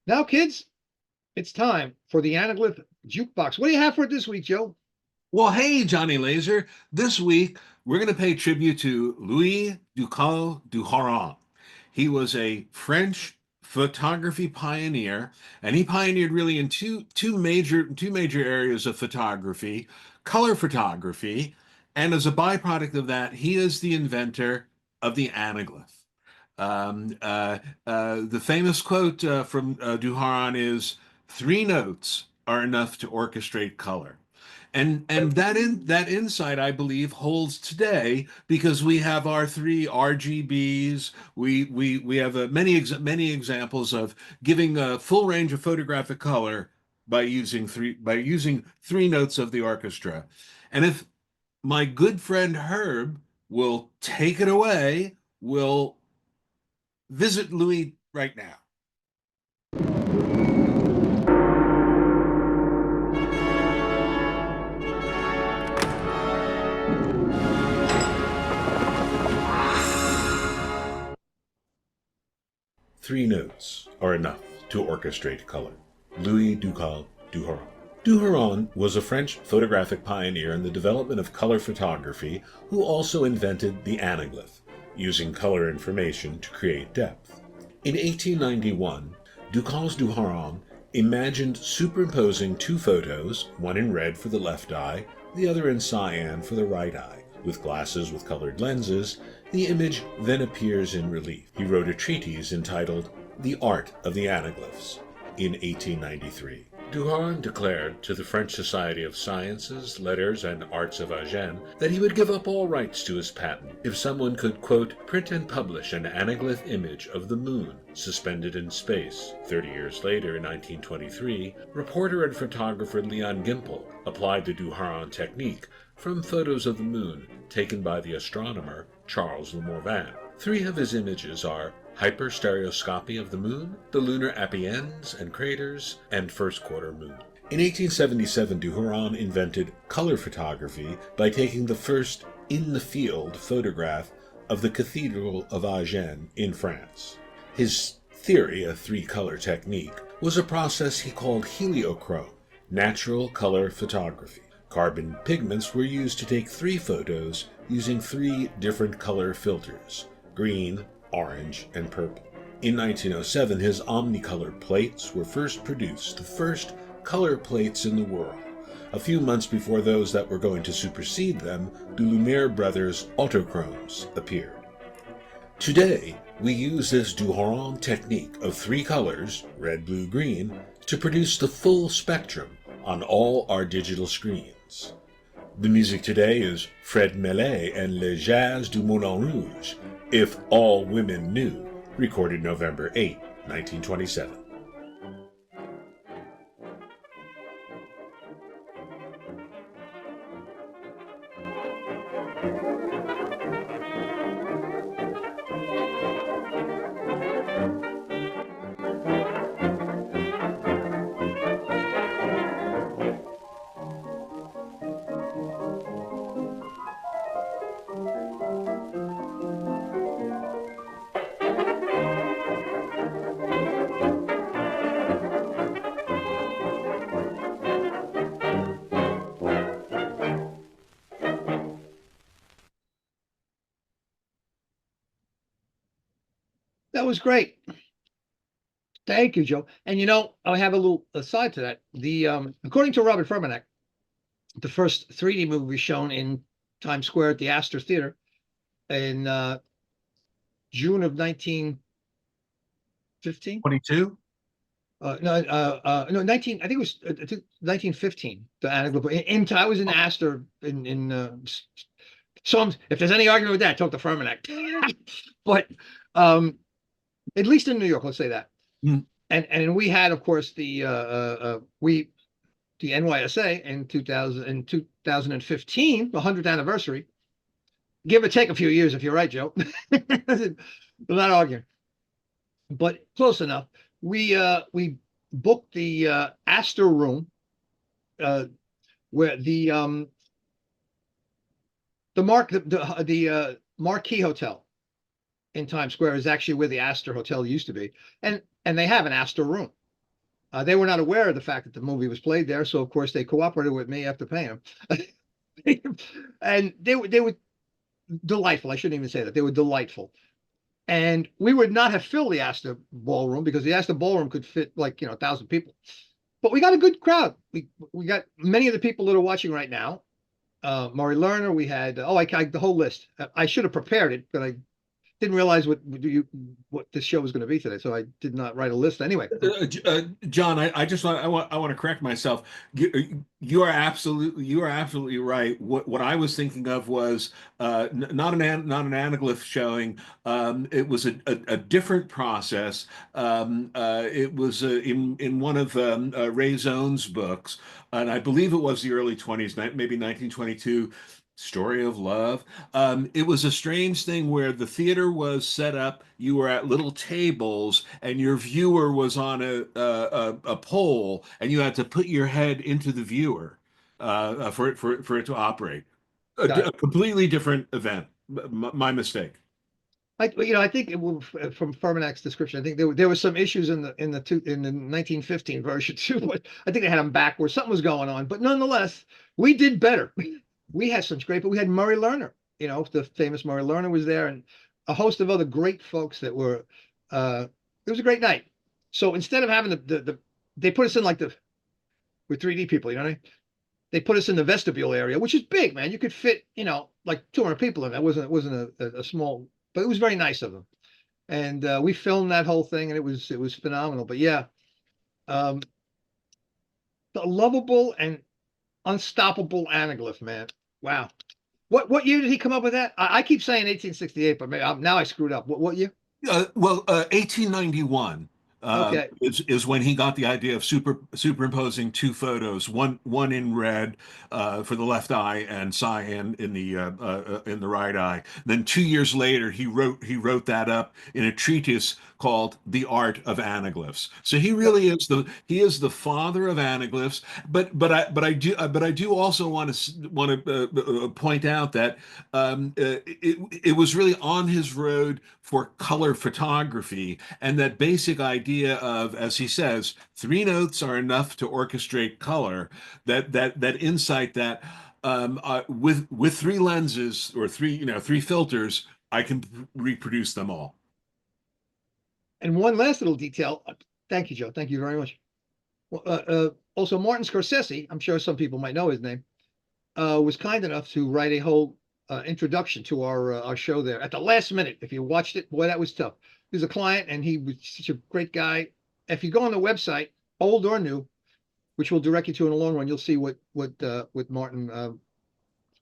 Now, kids, it's time for the Anaglyph Jukebox. What do you have for it this week, Joe? Well, hey, Johnny Laser. This week, we're going to pay tribute to Louis Ducal du Hareng. He was a French photography pioneer, and he pioneered really in two major areas of photography, color photography, and as a byproduct of that, he is the inventor of the anaglyph. The famous quote from Duharan is, "Three notes are enough to orchestrate color." And that insight, I believe, holds today because we have our three RGBs. We have many examples of giving a full range of photographic color by using three notes of the orchestra. And if my good friend Herb will take it away, we'll visit Louis right now. Three notes are enough to orchestrate color. Louis Ducal du Hareng. Duharan was a French photographic pioneer in the development of color photography who also invented the anaglyph, using color information to create depth. In 1891, Ducals du Hareng imagined superimposing two photos, one in red for the left eye, the other in cyan for the right eye. With glasses with colored lenses, the image then appears in relief. He wrote a treatise entitled The Art of the Anaglyphs in 1893. Duharan declared to the French Society of Sciences, Letters, and Arts of Agen that he would give up all rights to his patent if someone could, quote, print and publish an anaglyph image of the moon suspended in space. 30 years later, in 1923, reporter and photographer Leon Gimpel applied the Duharan technique from photos of the moon taken by the astronomer Charles Le Morvan. Three of his images are hyperstereoscopy of the moon, the lunar apiens and craters, and first quarter moon. In 1877, Duharan invented color photography by taking the first in-the-field photograph of the Cathedral of Agen in France. His theory, a three-color technique, was a process he called heliochrome, natural color photography. Carbon pigments were used to take three photos using three different color filters: green, orange, and purple. In 1907, his Omnicolor plates were first produced, the first color plates in the world. A few months before those that were going to supersede them, the Lumiere brothers' autochromes appeared. Today, we use this Duharan technique of three colors, red, blue, green, to produce the full spectrum on all our digital screens. The music today is Fred Mellet and Le Jazz du Moulin Rouge, If All Women Knew, recorded November 8, 1927. That was great. Thank you, Joe. And I have a little aside to that. The according to Robert Furmanek, the first 3D movie was shown in Times Square at the Astor Theater in June of 1915. 22? No, 19. I think it was 1915. The Anaglyph. I was in Astor if there's any argument with that, talk to Furmanek. But at least in New York, let's say that. Mm. And we had, of course, the NYSA in 2015, the 100th anniversary. Give or take a few years, if you're right, Joe. We're not arguing, but close enough. We booked the Astor Room, where the Marquis Hotel in Times Square is actually where the Astor Hotel used to be, and they have an Astor Room. They were not aware of the fact that the movie was played there, so of course they cooperated with me after paying them. And they were delightful. I shouldn't even say that. They were delightful. And we would not have filled the Astor Ballroom because the Astor Ballroom could fit like, 1,000 people. But we got a good crowd. We got many of the people that are watching right now. Murray Lerner, we had, the whole list. I should have prepared it, but I didn't realize what this show was going to be today, so I did not write a list anyway. John, I want to correct myself. You are absolutely right. What I was thinking of was not an Anaglyph showing. It was a different process. It was in one of Ray Zone's books, and I believe it was the early 20s, maybe 1922. Story of Love. It was a strange thing where the theater was set up. You were at little tables, and your viewer was on a pole, and you had to put your head into the viewer for it to operate. A completely different event. My mistake. I think from Fermanak's description, I think there were some issues in the 1915 version too. But I think they had them backwards. Something was going on, but nonetheless, we did better. We had such great, but we had Murray Lerner, the famous Murray Lerner was there, and a host of other great folks that were, it was a great night. So instead of having they put us in with 3D people, you know what I mean? They put us in the vestibule area, which is big, man. You could fit, like 200 people in there. It wasn't a small, but it was very nice of them. And we filmed that whole thing, and it was phenomenal. But yeah, the lovable and unstoppable Anaglyph, man. Wow. What year did he come up with that? I keep saying 1868, but maybe now I screwed up. What year? 1891. Okay. Is when he got the idea of superimposing two photos, one in red for the left eye and cyan in the right eye. Then 2 years later, he wrote that up in a treatise called The Art of Anaglyphs. So he really is the father of anaglyphs. But I do also want to point out that it was really on his road for color photography, and that basic idea of, as he says, 3 notes are enough to orchestrate color. That insight that with 3 lenses or 3 filters, I can reproduce them all. And one last little detail. Thank you, Joe. Thank you very much. Also, Martin Scorsese, I'm sure some people might know his name, was kind enough to write a whole introduction to our show there at the last minute. If you watched it, boy, that was tough. He was a client, and he was such a great guy. If you go on the website, old or new, which will direct you to in the long run, you'll see what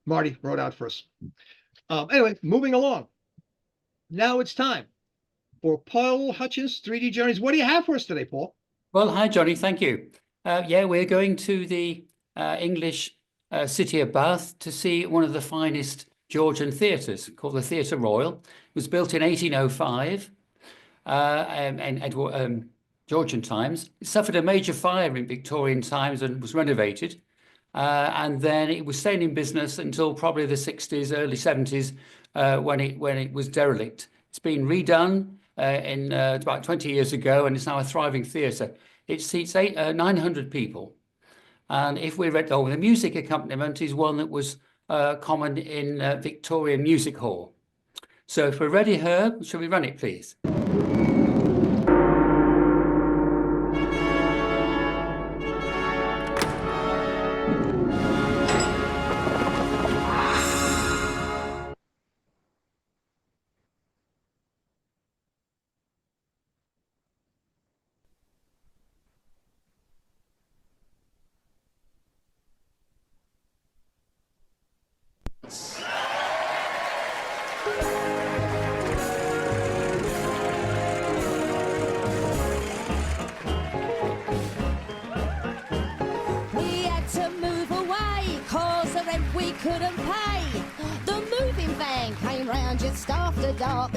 Marty wrote out for us. Anyway, moving along. Now it's time for Paul Hutchence 3D Journeys. What do you have for us today, Paul? Well, hi, Johnny. Thank you. Yeah, we're going to the English city of Bath to see one of the finest Georgian theatres called the Theatre Royal. It was built in 1805 and Georgian times. It suffered a major fire in Victorian times and was renovated. And then it was staying in business until probably the 60s, early 70s, when it was derelict. It's been redone about 20 years ago, and it's now a thriving theatre. It seats 900 people. And if we read, the music accompaniment is one that was common in Victorian Music Hall. So if we're ready, Herb, shall we run it, please? Couldn't pay. The moving van came round just after dark.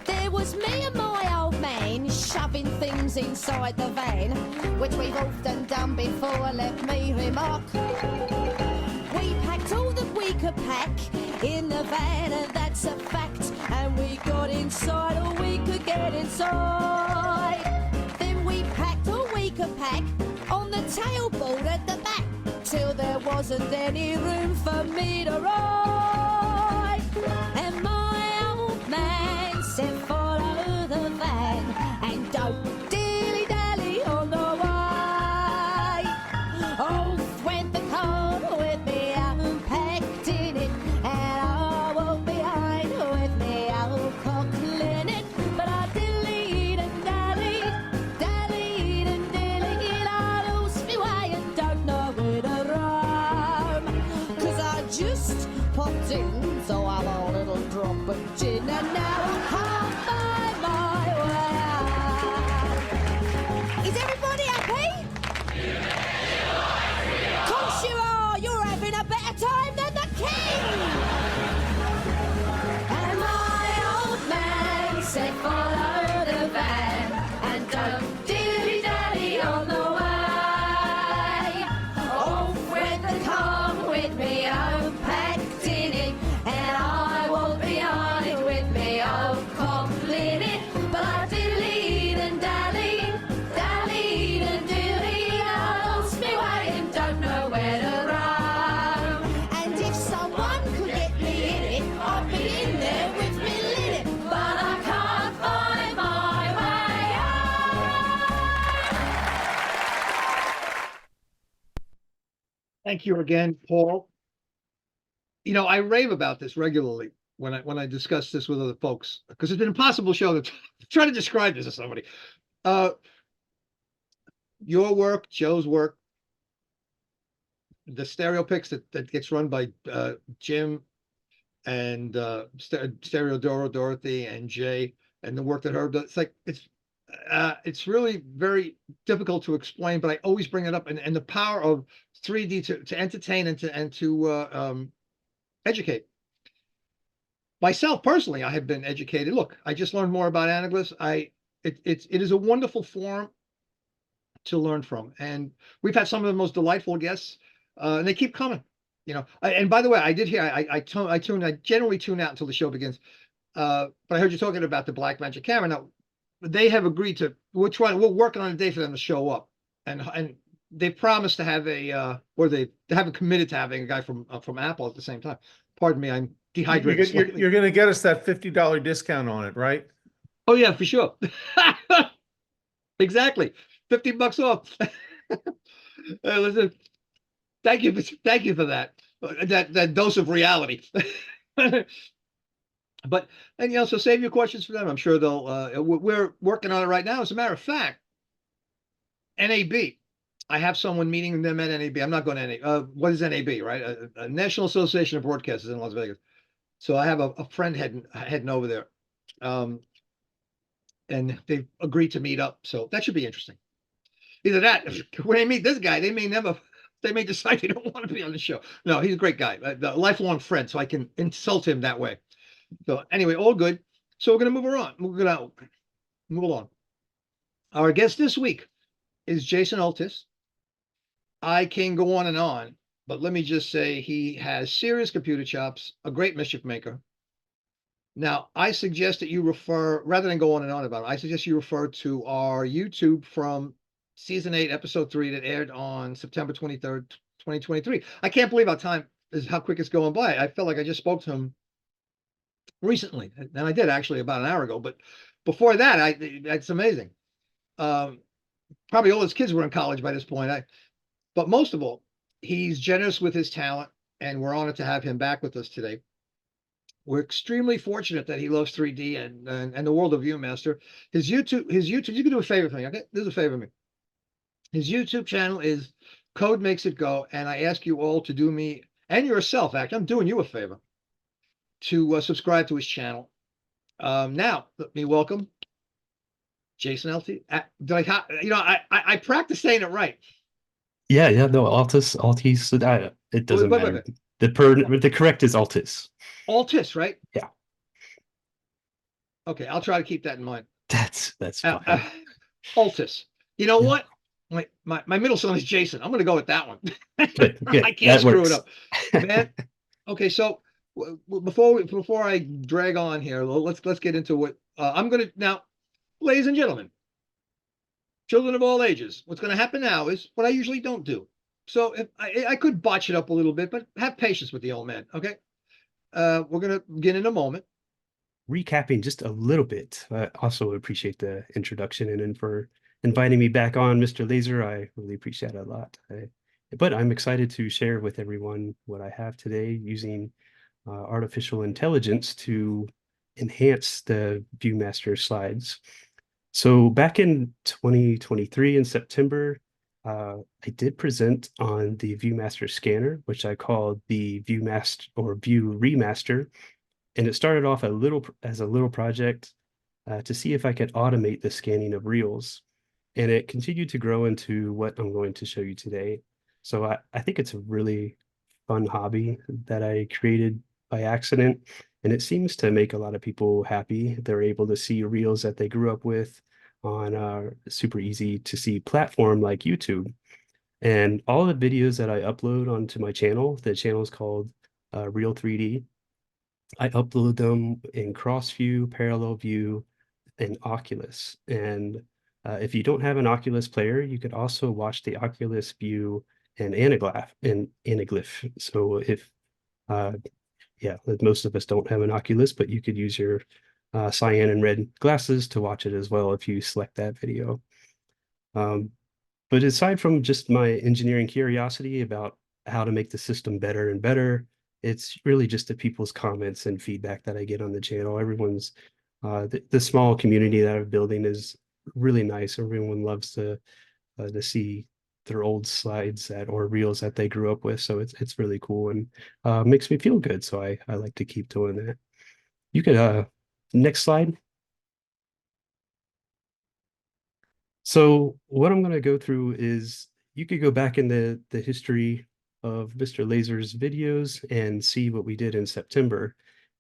There was me and my old man shoving things inside the van, which we've often done before, let me remark. We packed all that we could pack in the van, and that's a fact. And we got inside all we could get inside. Then we packed all we tailboard at the back till there wasn't any room for me to ride. And my old man said, follow the van and don't dilly-dally on the way. Off went the car with me unpacked in it, and I walked behind with me old cock linen. But I dillied and dallied, dallied and dillied, I lost me way and don't know where to roam. 'Cause I just popped in, so I'm a little drop of gin, and now I can't find my way out. Is everybody happy? Course you are, you're having a better time than the king. And my old man said, follow the van and don't dilly-dally on the way. Off went the car with me own packed in it, and I walked behind it with me old cock linen. But I dillied and dallied, dallied and dillied, I lost me way and don't know where to roam. And if someone could get me in it, I'd be in there with me linen. But I can't find my way out. Thank you again, Paul. You know, I rave about this regularly when I discuss this with other folks, because it's an impossible show to try to describe this to somebody. Your work, Joe's work, the stereo picks that gets run by Jim and Stereo Dorothy and Jay, and the work that Herb does. It's really very difficult to explain, but I always bring it up, and the power of 3D to entertain and to educate. Myself personally, I have been educated. Look, I just learned more about anaglyphs. It is a wonderful form to learn from, and we've had some of the most delightful guests, and they keep coming. You know, and by the way, I did hear I generally tune out until the show begins, but I heard you talking about the Blackmagic camera. Now, they have agreed to. We're working on a day for them to show up, and they promised to have or they haven't committed to having a guy from Apple at the same time. Pardon me, I'm dehydrated. You're going to get us that $50 discount on it, right? Oh yeah, for sure. Exactly, $50 off. Listen, thank you for that dose of reality. But and so save your questions for them. I'm sure they'll. We're working on it right now. As a matter of fact, NAB. I have someone meeting them at NAB. I'm not going to NAB. What is NAB, right? A National Association of Broadcasters in Las Vegas. So I have a friend heading over there, and they've agreed to meet up. So that should be interesting. Either that, when they meet this guy, they may decide they don't want to be on the show. No, he's a great guy, a lifelong friend, so I can insult him that way. So anyway, all good. So we're going to move along. Our guest this week is Jason Altice. I can go on and on, but let me just say he has serious computer chops, a great mischief maker. Now, I suggest that you refer, rather than go on and on about it, I suggest you refer to our YouTube from Season 8, Episode 3 that aired on September 23rd, 2023. I can't believe how quick it's going by. I felt like I just spoke to him recently, and I did actually about an hour ago, but before that, that's amazing. Probably all his kids were in college by this point. But most of all, he's generous with his talent, and we're honored to have him back with us today. We're extremely fortunate that he loves 3D and the world of Viewmaster. His YouTube, you can do a favor for me, okay? This is a favor for me. His YouTube channel is Code Makes It Go, and I ask you all to do me, and yourself, actually, I'm doing you a favor, to subscribe to his channel. Now, let me welcome Jason Altice. I practice saying it right. Yeah, no, Altice. It doesn't matter. The correct is Altice. Altice, right? Yeah. Okay, I'll try to keep that in mind. That's fine. Altice. You know what? My middle son is Jason. I'm going to go with that one. Good. I can't screw it up, man. Okay, so before I drag on here, let's get into what I'm going to now, ladies and gentlemen. children of all ages. What's going to happen now is what I usually don't do. So if I could botch it up a little bit, but have patience with the old man. Okay. We're going to begin in a moment. Recapping just a little bit, I also appreciate the introduction and for inviting me back on, Mr. Laser. I really appreciate it a lot. But I'm excited to share with everyone what I have today using artificial intelligence to enhance the ViewMaster slides. So back in 2023 in September, I did present on the ViewMaster scanner, which I called the ViewMaster or View Remaster. And it started off as a little project to see if I could automate the scanning of reels. And it continued to grow into what I'm going to show you today. So I think it's a really fun hobby that I created by accident. And it seems to make a lot of people happy. They're able to see reels that they grew up with on a super easy to see platform like YouTube. And all the videos that I upload onto my channel, the channel is called Real 3D. I upload them in cross view, parallel view, and Oculus. And if you don't have an Oculus player, you could also watch the Oculus view and Anaglyph. So if, yeah, most of us don't have an Oculus, but you could use your cyan and red glasses to watch it as well if you select that video. But aside from just my engineering curiosity about how to make the system better and better, it's really just the people's comments and feedback that I get on the channel. Everyone's the small community that I'm building is really nice. Everyone loves to see their old slides or reels that they grew up with. So it's really cool and makes me feel good. So I like to keep doing that. You could next slide. So what I'm going to go through is you could go back in the history of Mr. Laser's videos and see what we did in September.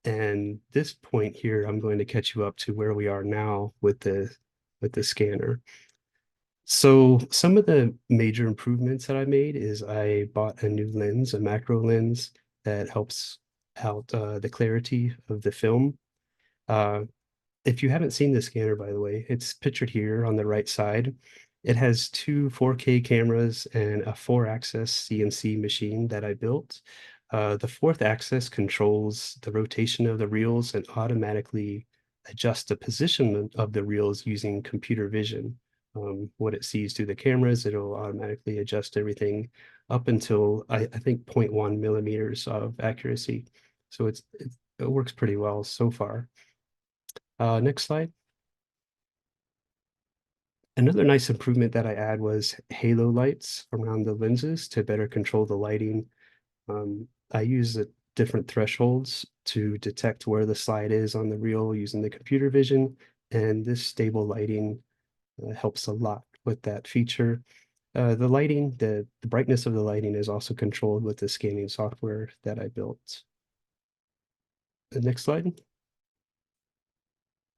And this point here, I'm going to catch you up to where we are now with the scanner. So some of the major improvements that I made is I bought a new lens, a macro lens that helps out the clarity of the film. If you haven't seen the scanner, by the way, it's pictured here on the right side. It has two 4K cameras and a 4-axis CNC machine that I built. The 4th axis controls the rotation of the reels and automatically adjusts the position of the reels using computer vision. What it sees through the cameras, it'll automatically adjust everything up until I think 0.1 millimeters of accuracy. So it works pretty well so far. Next slide. Another nice improvement that I add was halo lights around the lenses to better control the lighting. I use different thresholds to detect where the slide is on the reel using the computer vision, and this stable lighting helps a lot with that feature. The lighting, the brightness of the lighting is also controlled with the scanning software that I built. The next slide.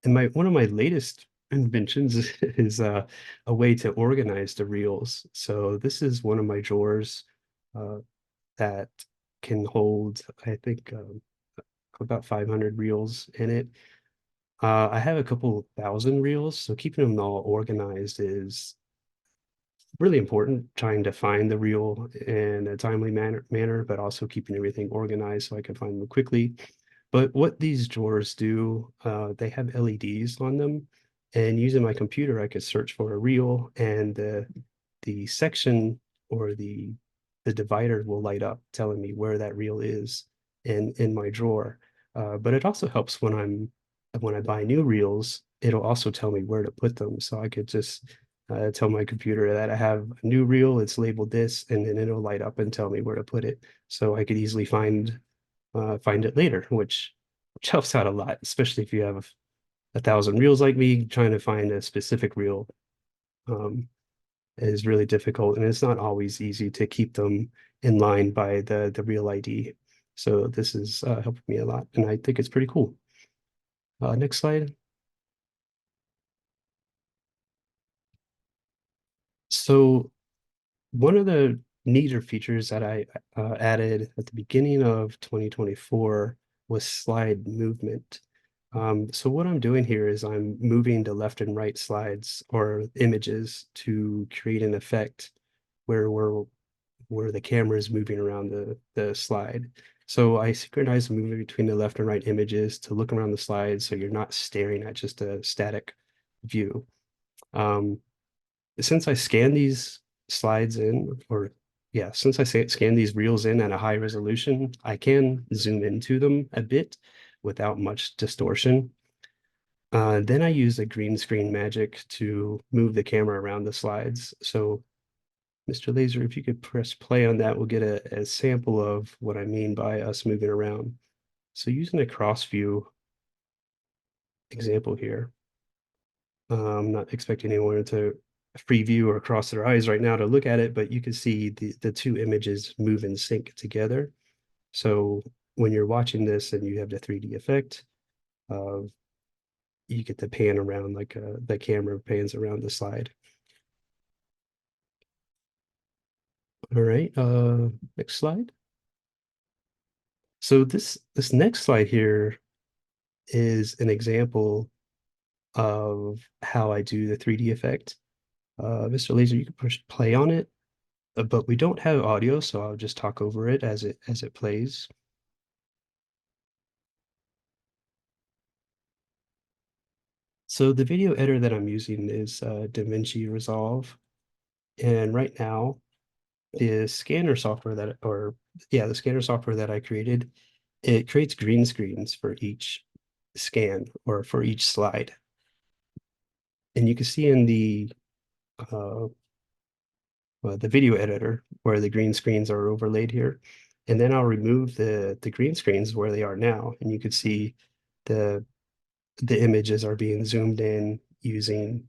And one of my latest inventions is a way to organize the reels. So this is one of my drawers that can hold, I think, about 500 reels in it. I have a couple thousand reels, so keeping them all organized is really important, trying to find the reel in a timely manner, but also keeping everything organized so I can find them quickly. But what these drawers do, they have LEDs on them, and using my computer, I could search for a reel, and the section or the divider will light up, telling me where that reel is in my drawer. But it also helps when I buy new reels, it'll also tell me where to put them. So I could just tell my computer that I have a new reel, it's labeled this, and then it'll light up and tell me where to put it. So I could easily find it later, which helps out a lot, especially if you have 1,000 reels like me. Trying to find a specific reel is really difficult, and it's not always easy to keep them in line by the reel ID. So this is helping me a lot, and I think it's pretty cool. Next slide. So one of the neater features that I added at the beginning of 2024 was slide movement. So what I'm doing here is I'm moving the left and right slides or images to create an effect where the camera is moving around the slide. So I synchronize the movement between the left and right images to look around the slide so you're not staring at just a static view. Since I scan these slides in, or yeah, since I scan these reels in at a high resolution, I can zoom into them a bit without much distortion. Then I use a green screen magic to move the camera around the slides. So Mr. Laser, if you could press play on that, we'll get a sample of what I mean by us moving around. So using a cross view example here, I'm not expecting anyone to free view or cross their eyes right now to look at it, but you can see the two images move in sync together. So when you're watching this and you have the 3D effect, you get the pan around like the camera pans around the slide. All right, next slide. So this next slide here is an example of how I do the 3D effect. Mr. Laser, you can push play on it, but we don't have audio, so I'll just talk over it as it plays. So the video editor that I'm using is DaVinci Resolve, and right now the scanner software the scanner software that I created, it creates green screens for each scan or for each slide. And you can see in the video editor where the green screens are overlaid here. And then I'll remove the green screens where they are now. And you can see the images are being zoomed in using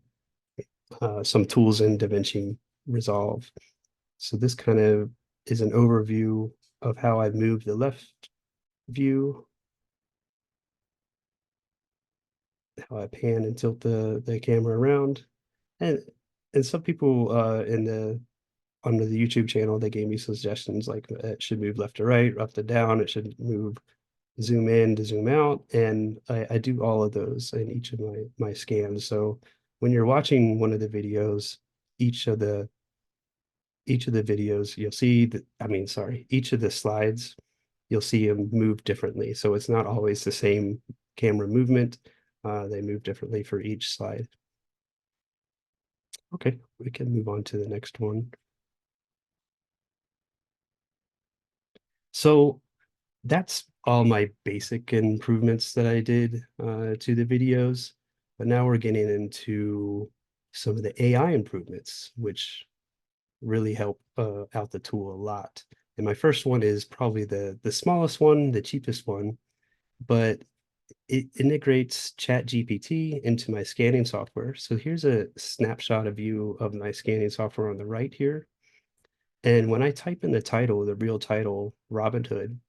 some tools in DaVinci Resolve. So this kind of is an overview of how I move the left view, how I pan and tilt the camera around. And some people under the YouTube channel, they gave me suggestions like it should move left to right, up to down, it should move zoom in to zoom out. And I do all of those in each of my scans. So when you're watching one of the videos, each of the videos, you'll see each of the slides, you'll see them move differently. So it's not always the same camera movement. They move differently for each slide. Okay, we can move on to the next one. So that's all my basic improvements that I did to the videos. But now we're getting into some of the AI improvements, which really help out the tool a lot. And my first one is probably the smallest one, the cheapest one, but it integrates ChatGPT into my scanning software. So here's a snapshot of view of my scanning software on the right here. And when I type in the title, the real title, Robin Hood,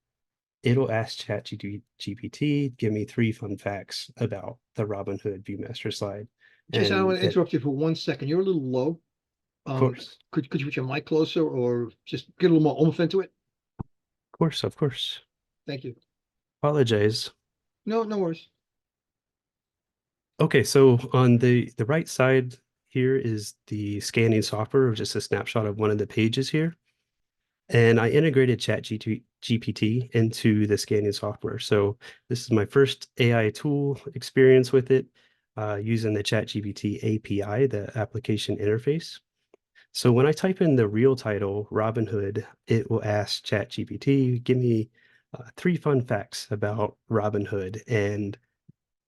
it'll ask ChatGPT, give me 3 fun facts about the Robin Hood Viewmaster slide. Jason, I want to And interrupt you for 1 second. You're a little low. of course, Could you put your mic closer or just get a little more oomph into it? of course. Thank you. Apologize. No, no worries. Okay, so on the right side here is the scanning software, just a snapshot of one of the pages here. And I integrated ChatGPT into the scanning software. So this is my first AI tool experience with it, using the ChatGPT API, the application interface. So when I type in the real title, Robin Hood, it will ask ChatGPT, give me 3 fun facts about Robin Hood. And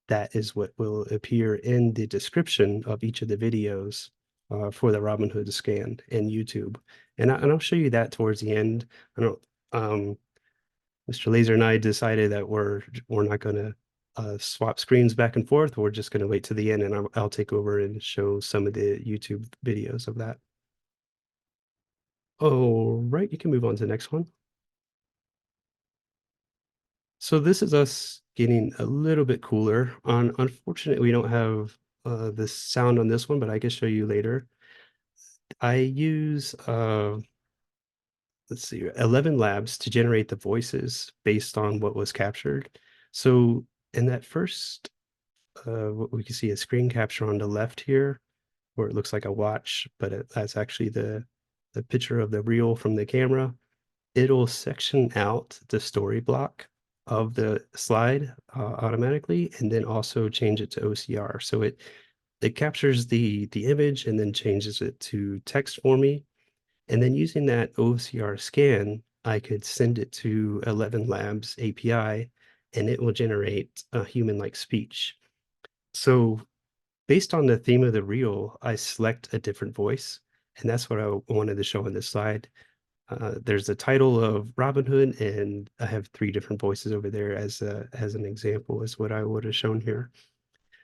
that is what will appear in the description of each of the videos for the Robin Hood scan in YouTube. And I'll show you that towards the end. I don't, Mr. Laser and I decided that we're not going to swap screens back and forth. We're just going to wait to the end, and I'll take over and show some of the YouTube videos of that. Oh, right, you can move on to the next one. So this is us getting a little bit cooler. Unfortunately, we don't have the sound on this one, but I can show you later. I use let's see, 11 labs to generate the voices based on what was captured. So in that first, what we can see a screen capture on the left here, where it looks like a watch, but that's actually the picture of the reel from the camera. It'll section out the story block of the slide automatically, and then also change it to OCR. So it captures the image and then changes it to text for me. And then using that OCR scan, I could send it to 11 Labs API, and it will generate a human-like speech. So based on the theme of the reel, I select a different voice, and that's what I wanted to show in this slide. There's the title of Robin Hood, and I have 3 different voices over there as an example, is what I would have shown here.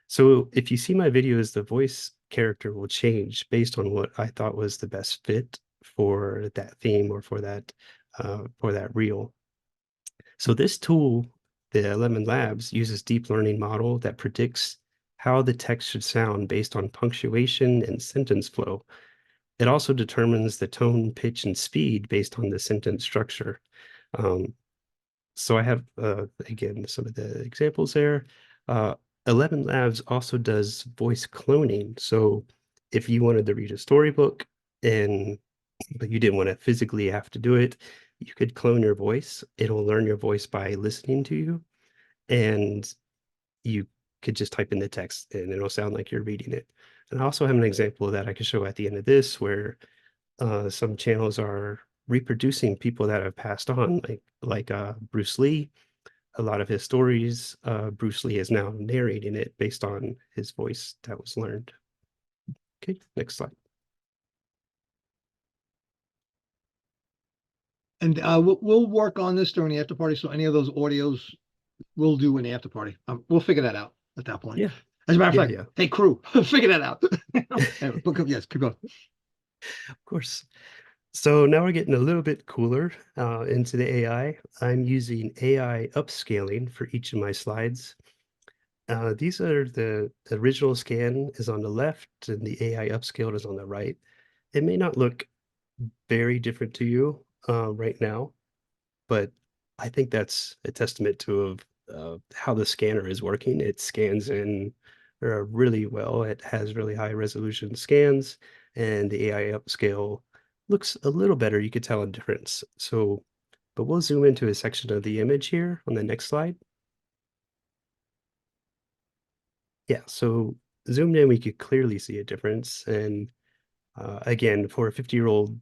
So if you see my videos, the voice character will change based on what I thought was the best fit for that theme or for that reel. So this tool, the 11 Labs, uses deep learning model that predicts how the text should sound based on punctuation and sentence flow. It also determines the tone, pitch, and speed based on the sentence structure. So I have, again, some of the examples there. 11 Labs also does voice cloning. So if you wanted to read a storybook but you didn't want to physically have to do it, you could clone your voice. It'll learn your voice by listening to you, and you could just type in the text and it'll sound like you're reading it. And I also have an example that I can show at the end of this where some channels are reproducing people that have passed on, like Bruce Lee. A lot of his stories, Bruce Lee is now narrating it based on his voice that was learned. Okay, next slide. And we'll work on this during the after party. So any of those audios we'll do in the after party. We'll figure that out at that point. Yeah. As a matter of Yeah, fact, yeah. hey crew, figure that out. Yes, keep going. Of course. So now we're getting a little bit cooler into the AI. I'm using AI upscaling for each of my slides. These are the original scan is on the left and the AI upscaled is on the right. It may not look very different to you right now, but I think that's a testament to how the scanner is working. It scans in really well. It has really high resolution scans, and the AI upscale looks a little better. You could tell a difference. So, but we'll zoom into a section of the image here on the next slide. Yeah, so zoomed in, we could clearly see a difference. And again, for a 50-year-old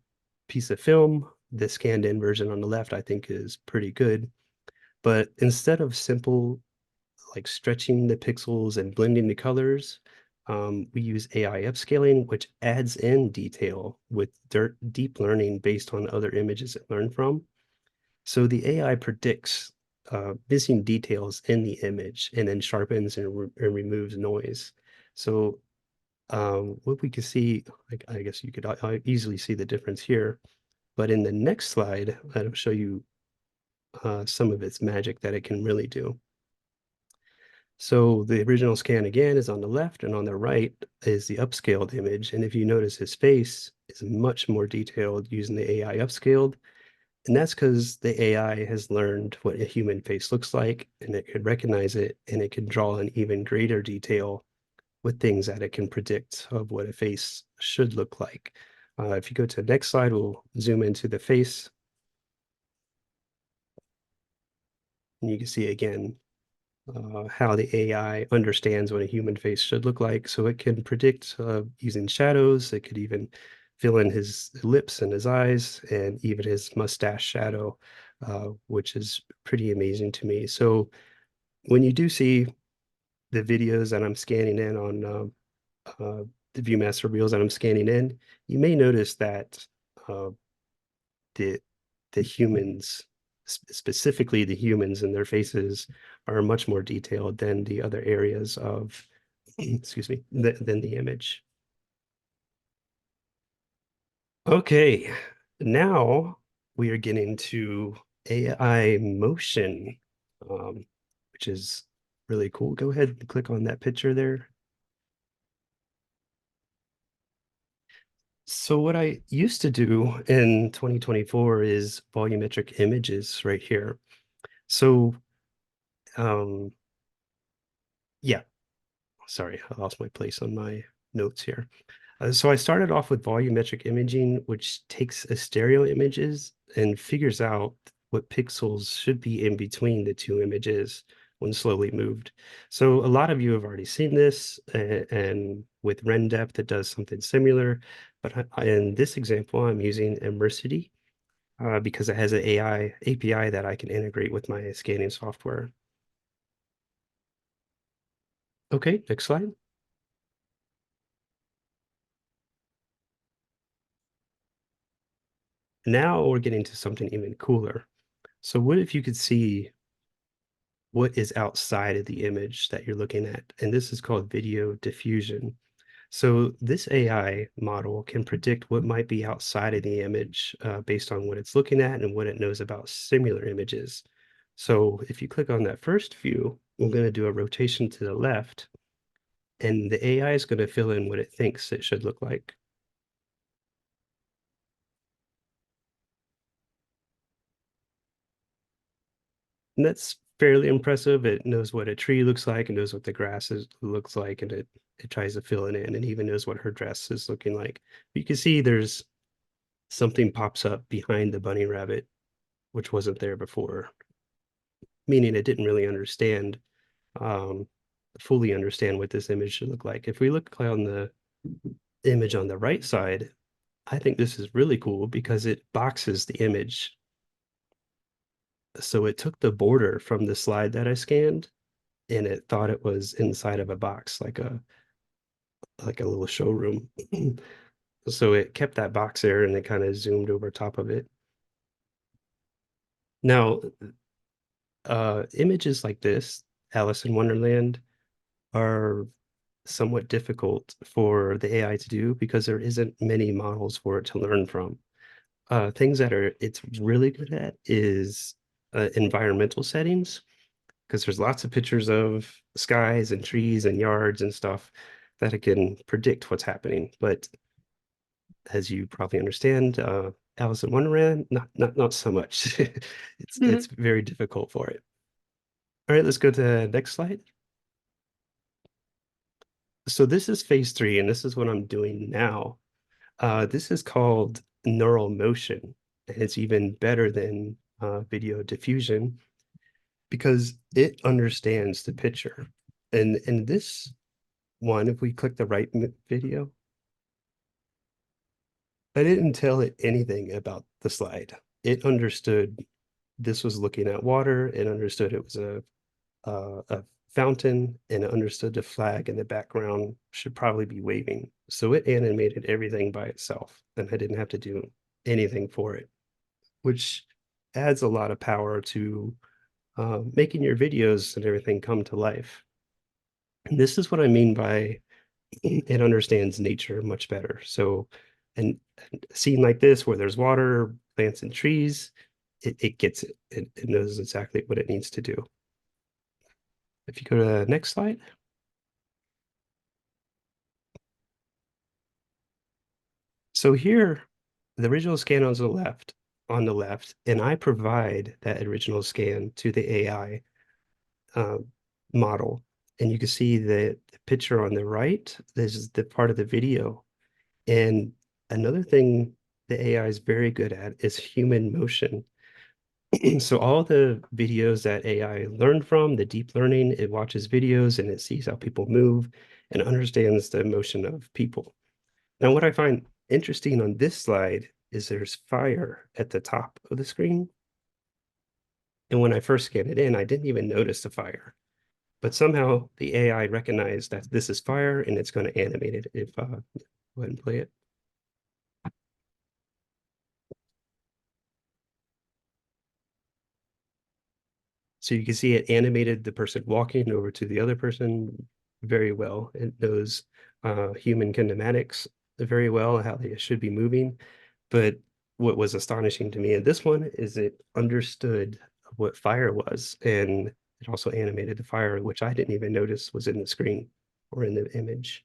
piece of film, the scanned in version on the left, I think, is pretty good. But instead of simple like stretching the pixels and blending the colors, we use AI upscaling, which adds in detail with deep learning based on other images it learned from. So the AI predicts missing details in the image and then sharpens and removes noise. So what we can see, like, I guess you could easily see the difference here. But in the next slide, I'll show you some of its magic that it can really do. So the original scan again is on the left, and on the right is the upscaled image. And if you notice, his face is much more detailed using the AI upscaled. And that's because the AI has learned what a human face looks like, and it could recognize it, and it can draw in even greater detail with things that it can predict of what a face should look like. If you go to the next slide, we'll zoom into the face. And you can see again how the AI understands what a human face should look like. So it can predict using shadows. It could even fill in his lips and his eyes and even his mustache shadow, which is pretty amazing to me. So when you do see the videos that I'm scanning in on the Viewmaster reels that I'm scanning in, you may notice that the humans, specifically the humans and their faces, are much more detailed than the other areas of, excuse me, than the image. Okay, now we are getting to AI motion, which is really cool. Go ahead and click on that picture there. So what I used to do in 2024 is volumetric images right here. So Yeah, sorry, I lost my place on my notes here. So I started off with volumetric imaging, which takes a stereo images and figures out what pixels should be in between the two images when slowly moved. So a lot of you have already seen this, and with Ren depth, it does something similar. But in this example, I'm using Immersity because it has an AI API that I can integrate with my scanning software. Okay, next slide. Now we're getting to something even cooler. So what if you could see what is outside of the image that you're looking at? And this is called video diffusion. So this AI model can predict what might be outside of the image based on what it's looking at and what it knows about similar images. So if you click on that first view, we're going to do a rotation to the left, and the AI is going to fill in what it thinks it should look like. And that's fairly impressive. It knows what a tree looks like, it knows what the grass looks like, and it tries to fill it in, and even knows what her dress is looking like. But you can see there's something pops up behind the bunny rabbit, which wasn't there before, meaning it didn't really understand, um, fully understand what this image should look like. If we look on the image on the right side, I think this is really cool because it boxes the image. So it took the border from the slide that I scanned, and it thought it was inside of a box, like a little showroom. So it kept that box there and it kind of zoomed over top of it. Now, images like this, Alice in Wonderland, are somewhat difficult for the AI to do because there isn't many models for it to learn from. Things that it's really good at is environmental settings, because there's lots of pictures of skies and trees and yards and stuff that it can predict what's happening. But as you probably understand, Alice in Wonderland, not so much. It's very difficult for it. All right, let's go to the next slide. So this is phase 3, and this is what I'm doing now. This is called neural motion, and it's even better than video diffusion because it understands the picture. And in this one, if we click the right video, I didn't tell it anything about the slide. It understood this was looking at water. It understood it was a fountain, and it understood the flag in the background should probably be waving. So it animated everything by itself, and I didn't have to do anything for it, which adds a lot of power to making your videos and everything come to life. And this is what I mean by it understands nature much better. So, and a scene like this where there's water, plants, and trees, it gets it. It knows exactly what it needs to do. If you go to the next slide. So here, the original scan on the left, and I provide that original scan to the AI model. And you can see the picture on the right. This is the part of the video. And another thing the AI is very good at is human motion. So all the videos that AI learned from, the deep learning, it watches videos and it sees how people move and understands the motion of people. Now, what I find interesting on this slide is there's fire at the top of the screen. And when I first scanned it in, I didn't even notice the fire. But somehow the AI recognized that this is fire and it's going to animate it. If go ahead and play it. So you can see it animated the person walking over to the other person very well. It knows human kinematics very well, how they should be moving. But what was astonishing to me in this one is it understood what fire was, and it also animated the fire, which I didn't even notice was in the screen or in the image.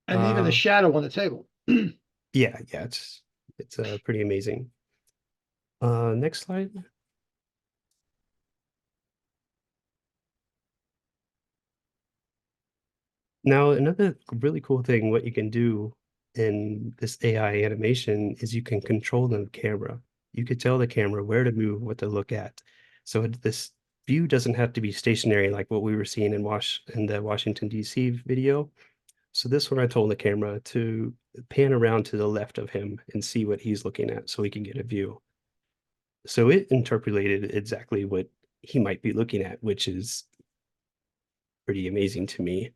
And even the shadow on the table. Yeah, it's pretty amazing. Next slide. Now, another really cool thing, what you can do in this AI animation is you can control the camera. You could tell the camera where to move, what to look at. So this view doesn't have to be stationary like what we were seeing in the Washington, D.C. video. So this one, I told the camera to pan around to the left of him and see what he's looking at so he can get a view. So it interpolated exactly what he might be looking at, which is pretty amazing to me.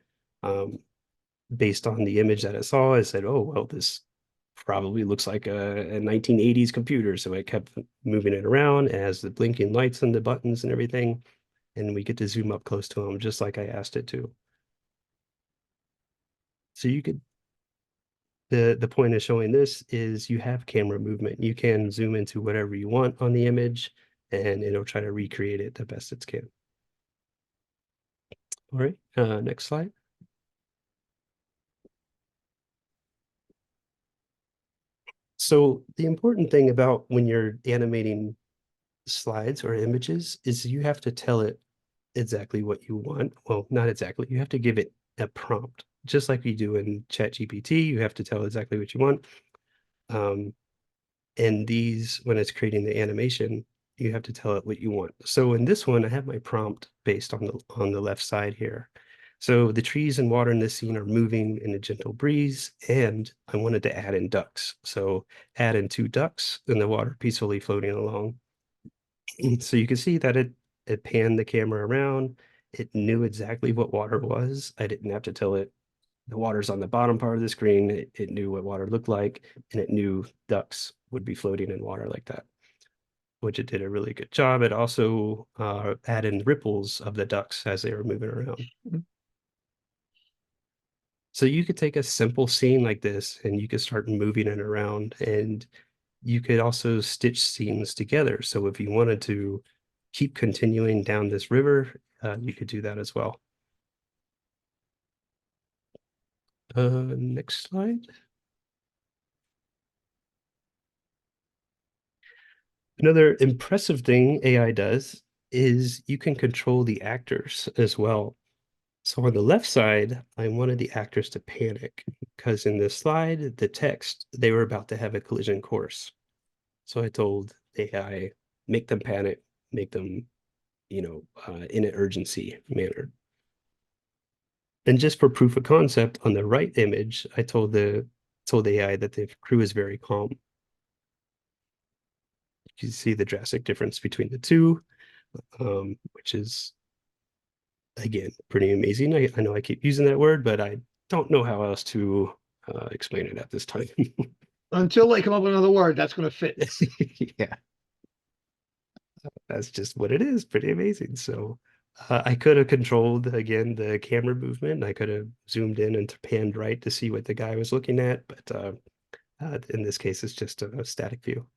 Based on the image that I saw, I said, oh, well, this probably looks like a 1980s computer. So I kept moving it around. It has the blinking lights and the buttons and everything. And we get to zoom up close to him, just like I asked it to. So you could, the point of showing this is you have camera movement. You can zoom into whatever you want on the image, and it'll try to recreate it the best it can. All right, next slide. So the important thing about when you're animating slides or images is you have to tell it exactly what you want. Well, not exactly. You have to give it a prompt, just like you do in ChatGPT. You have to tell exactly what you want. And these, when it's creating the animation, you have to tell it what you want. So in this one, I have my prompt based on the left side here. So the trees and water in this scene are moving in a gentle breeze, and I wanted to add in ducks. So add in 2 ducks and the water peacefully floating along. So you can see that it panned the camera around. It knew exactly what water was. I didn't have to tell it the water's on the bottom part of the screen. It knew what water looked like, and it knew ducks would be floating in water like that, which it did a really good job. It also added in ripples of the ducks as they were moving around. So you could take a simple scene like this and you could start moving it around, and you could also stitch scenes together. So if you wanted to keep continuing down this river, you could do that as well. Next slide. Another impressive thing AI does is you can control the actors as well. So on the left side, I wanted the actors to panic because in this slide, the text, they were about to have a collision course. So I told AI, make them panic, make them, in an urgency manner. And just for proof of concept, on the right image, I told AI that the crew is very calm. You see the drastic difference between the two, which is, again, pretty amazing. I know I keep using that word, but I don't know how else to explain it at this time. Until they come up with another word that's going to fit. Yeah, that's just what it is. Pretty amazing. So I could have controlled, again, the camera movement. I could have zoomed in and panned right to see what the guy was looking at, but in this case, it's just a static view.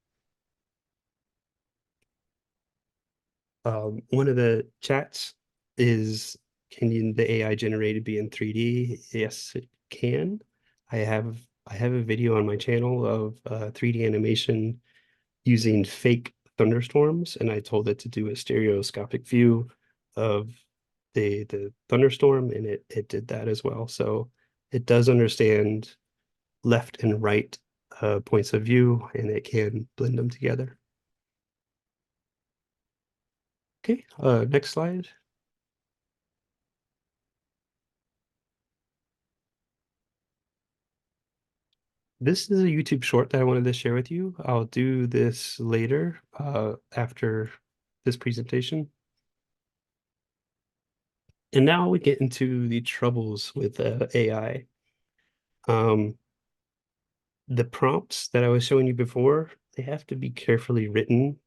One of the chats is, can the AI generated be in 3D? Yes, it can. I have a video on my channel of 3D animation using fake thunderstorms, and I told it to do a stereoscopic view of the thunderstorm, and it did that as well. So it does understand left and right points of view, and it can blend them together. Okay, next slide. This is a YouTube short that I wanted to share with you. I'll do this later after this presentation. And now we get into the troubles with AI. The prompts that I was showing you before, they have to be carefully written.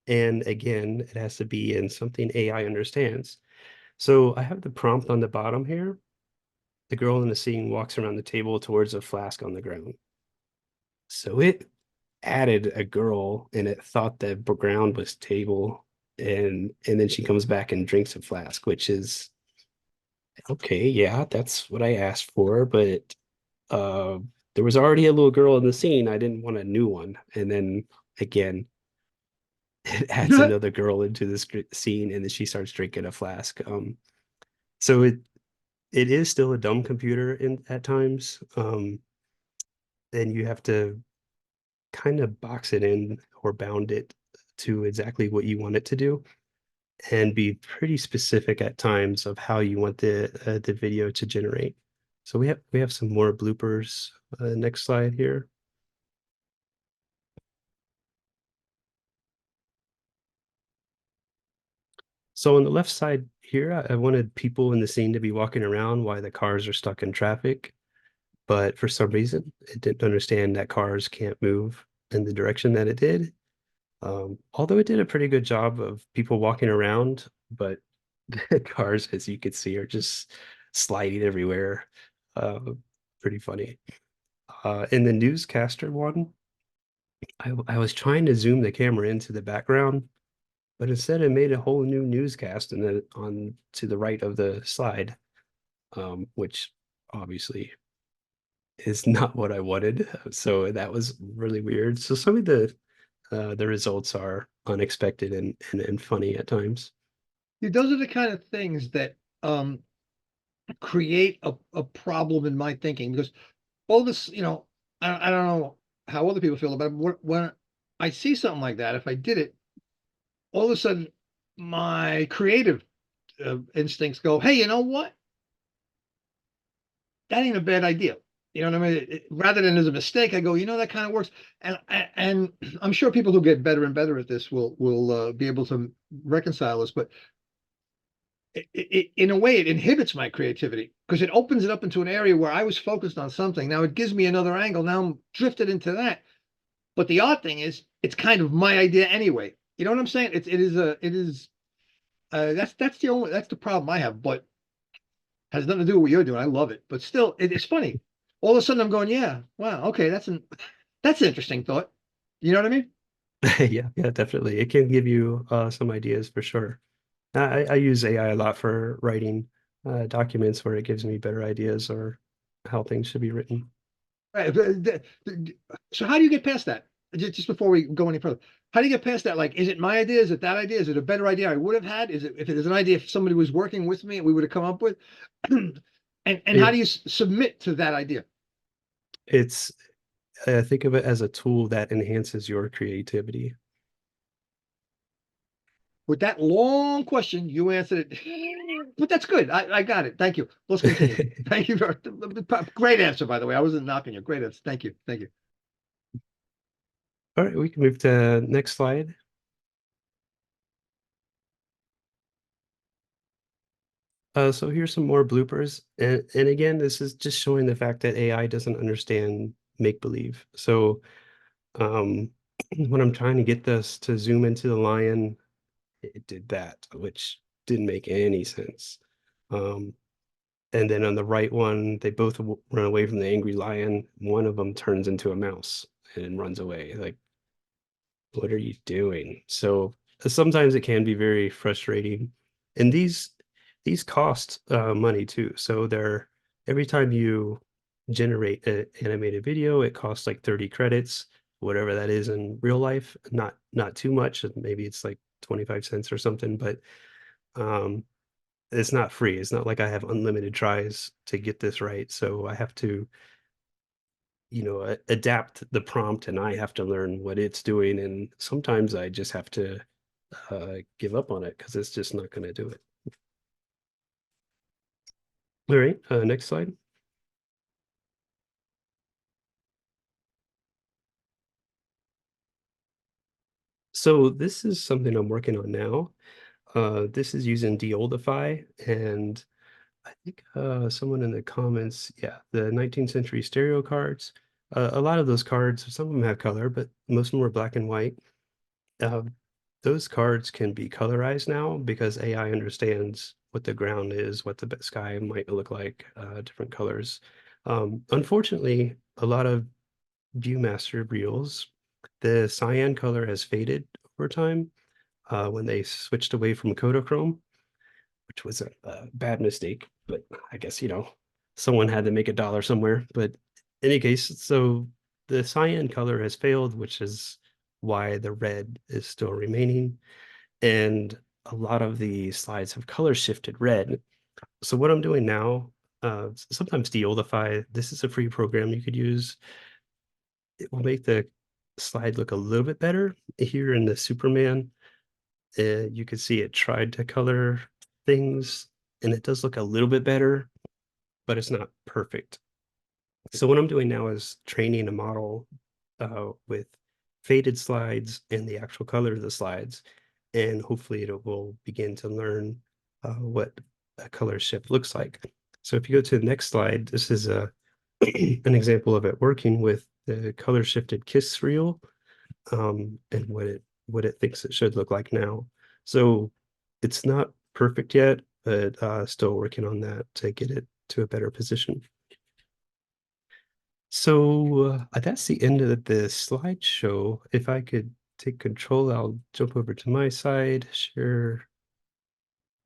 And again, it has to be in something AI understands. So I have the prompt on the bottom here. The girl in the scene walks around the table towards a flask on the ground. So it added a girl and it thought the ground was table, and then she comes back and drinks a flask, which is okay, yeah, that's what I asked for, but uh there was already a little girl in the scene. I didn't want a new one. And then again, it adds another girl into this scene, and then she starts drinking a flask. So it is still a dumb computer at times. And you have to kind of box it in or bound it to exactly what you want it to do, and be pretty specific at times of how you want the video to generate. So we have some more bloopers. Next slide here. So on the left side here, I wanted people in the scene to be walking around while the cars are stuck in traffic. But for some reason, it didn't understand that cars can't move in the direction that it did. Although it did a pretty good job of people walking around, but the cars, as you can see, are just sliding everywhere. Uh, Pretty funny. In the newscaster one, I was trying to zoom the camera into the background, but instead it made a whole new newscast and then on to the right of the slide, which obviously is not what I wanted. So that was really weird. So some of the results are unexpected and funny at times. Those are the kind of things that create a problem in my thinking, because all this, I don't know how other people feel about it, but when I see something like that, if I did it, all of a sudden my creative instincts go, hey, you know what? That ain't a bad idea. You know what I mean? Rather than as a mistake, I go, that kind of works. And I'm sure people who get better and better at this will be able to reconcile this. But in a way, it inhibits my creativity because it opens it up into an area where I was focused on something. Now it gives me another angle. Now I'm drifted into that. But the odd thing is, it's kind of my idea anyway. You know what I'm saying? It is. That's the problem I have. But has nothing to do with what you're doing. I love it, but still, it's funny. All of a sudden, I'm going, yeah, wow, okay, that's an interesting thought. You know what I mean? Yeah, definitely. It can give you some ideas for sure. I use AI a lot for writing documents where it gives me better ideas or how things should be written. Right. So how do you get past that? Just before we go any further, how do you get past that? Like, is it my idea? Is it that idea? Is it a better idea I would have had? Is it if it is an idea if somebody was working with me, we would have come up with? And how do you submit to that idea? It's think of it as a tool that enhances your creativity. With that long question, you answered it, but that's good. I got it. Thank you. Let's continue. Thank you. Great answer, by the way. I wasn't knocking you. Great answer. Thank you. Thank you. All right, we can move to next slide. So here's some more bloopers. And again, this is just showing the fact that AI doesn't understand make-believe. So when I'm trying to get this to zoom into the lion, it did that, which didn't make any sense. And then on the right one, they both run away from the angry lion. One of them turns into a mouse and runs away. Like, what are you doing? So sometimes it can be very frustrating. And these cost money too. So they're every time you generate an animated video, it costs like 30 credits, whatever that is in real life. Not too much. Maybe it's like 25 cents or something, but it's not free. It's not like I have unlimited tries to get this right. So I have to, adapt the prompt and I have to learn what it's doing. And sometimes I just have to give up on it because it's just not going to do it. All right, next slide. So this is something I'm working on now. This is using Deoldify, and I think someone in the comments, yeah, the 19th century stereo cards. A lot of those cards, some of them have color, but most of them were black and white. Those cards can be colorized now because AI understands what the ground is, what the sky might look like, different colors. Unfortunately, a lot of Viewmaster reels, the cyan color has faded over time when they switched away from Kodachrome, which was a bad mistake. But I guess, someone had to make a dollar somewhere. But in any case, so the cyan color has failed, which is why the red is still remaining. And a lot of the slides have color shifted red. So what I'm doing now, sometimes de-oldify. This is a free program you could use. It will make the slide look a little bit better. Here in the Superman, you can see it tried to color things, and it does look a little bit better, but it's not perfect. So what I'm doing now is training a model with faded slides and the actual color of the slides, and hopefully it will begin to learn what a color shift looks like. So if you go to the next slide, this is an example of it working with the color shifted KISS reel, and what it thinks it should look like now. So it's not perfect yet, but still working on that to get it to a better position. So that's the end of the slideshow. If I could take control, I'll jump over to my side, share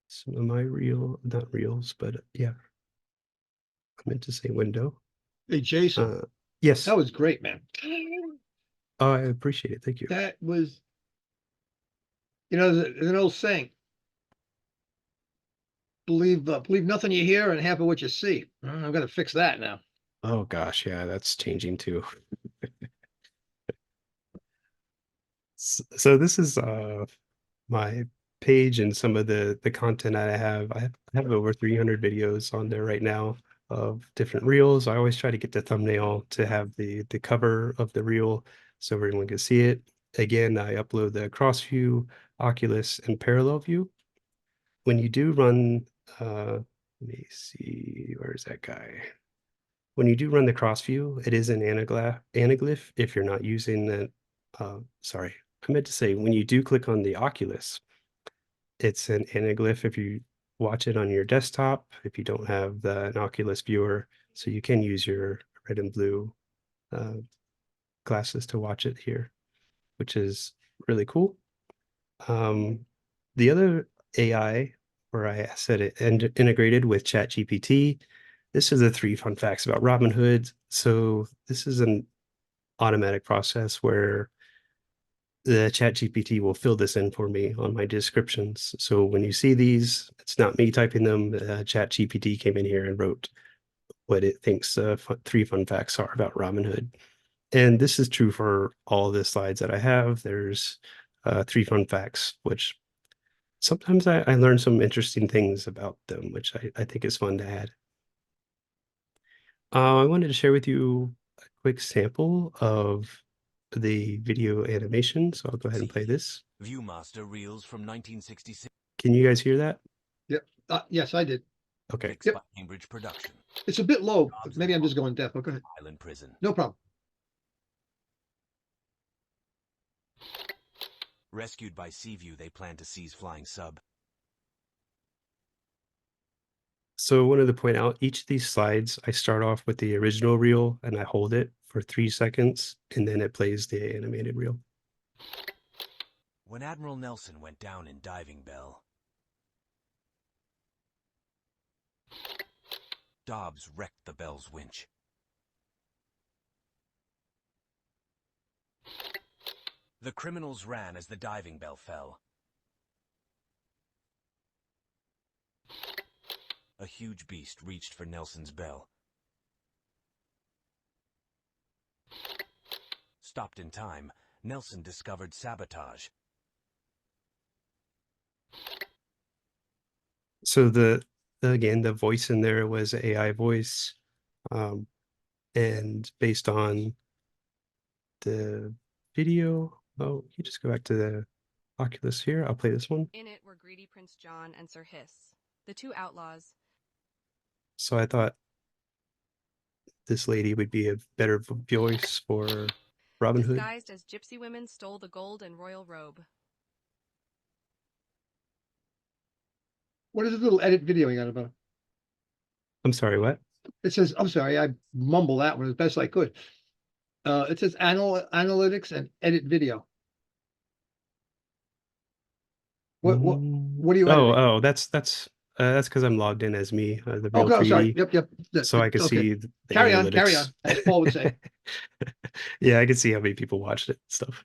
some of my not reels, but yeah, I meant to say window. Hey, Jason, Yes. that was great, man. Oh, I appreciate it. Thank you. That was, there's an old saying, believe nothing you hear and half of what you see. I'm gonna fix that now. Oh gosh, yeah, that's changing too. So this is my page and some of the content I have. I have over 300 videos on there right now of different reels. I always try to get the thumbnail to have the cover of the reel so everyone can see it. Again, I upload the cross view, Oculus, and parallel view. When you do run, let me see, where's that guy? When you do run the cross view, it is an Anaglyph if you're not using the, sorry, I meant to say when you do click on the Oculus, it's an Anaglyph if you watch it on your desktop, if you don't have an Oculus viewer, so you can use your red and blue glasses to watch it here, which is really cool. The other AI, where I said it integrated with ChatGPT, this is the 3 fun facts about Robinhood. So this is an automatic process where the ChatGPT will fill this in for me on my descriptions. So when you see these, it's not me typing them. ChatGPT came in here and wrote what it thinks 3 fun facts are about Robinhood. And this is true for all the slides that I have. There's 3 fun facts, which sometimes I learn some interesting things about them, which I think is fun to add. I wanted to share with you a quick sample of the video animation. So I'll go ahead and play this. Viewmaster reels from 1966. Can you guys hear that? Yep. Yes, I did. Okay. Fixed by Cambridge Production. It's a bit low, but maybe I'm just going deaf. But go ahead. Island Prison. No problem. Rescued by Seaview, they plan to seize flying sub. So I wanted to point out each of these slides, I start off with the original reel and I hold it for 3 seconds and then it plays the animated reel. When Admiral Nelson went down in Diving Bell, Dobbs wrecked the Bell's winch. The criminals ran as the diving bell fell. A huge beast reached for Nelson's bell. Stopped in time, Nelson discovered sabotage. So again, the voice in there was AI voice, and based on the video, you just go back to the Oculus here. I'll play this one. In it were greedy Prince John and Sir Hiss, the 2 outlaws. So I thought this lady would be a better voice for Robin Hood. Disguised as gypsy women stole the gold and royal robe. What is this little edit video you got about? I'm sorry, what? It says, I'm sorry, I mumbled that one as best I could. It says analytics and edit video. What are you editing? Oh, that's because I'm logged in as me, the Oh, real no, 3D. sorry. Yep. So I can Okay. see the Carry analytics. on, as Paul would say. Yeah, I can see how many people watched it and stuff.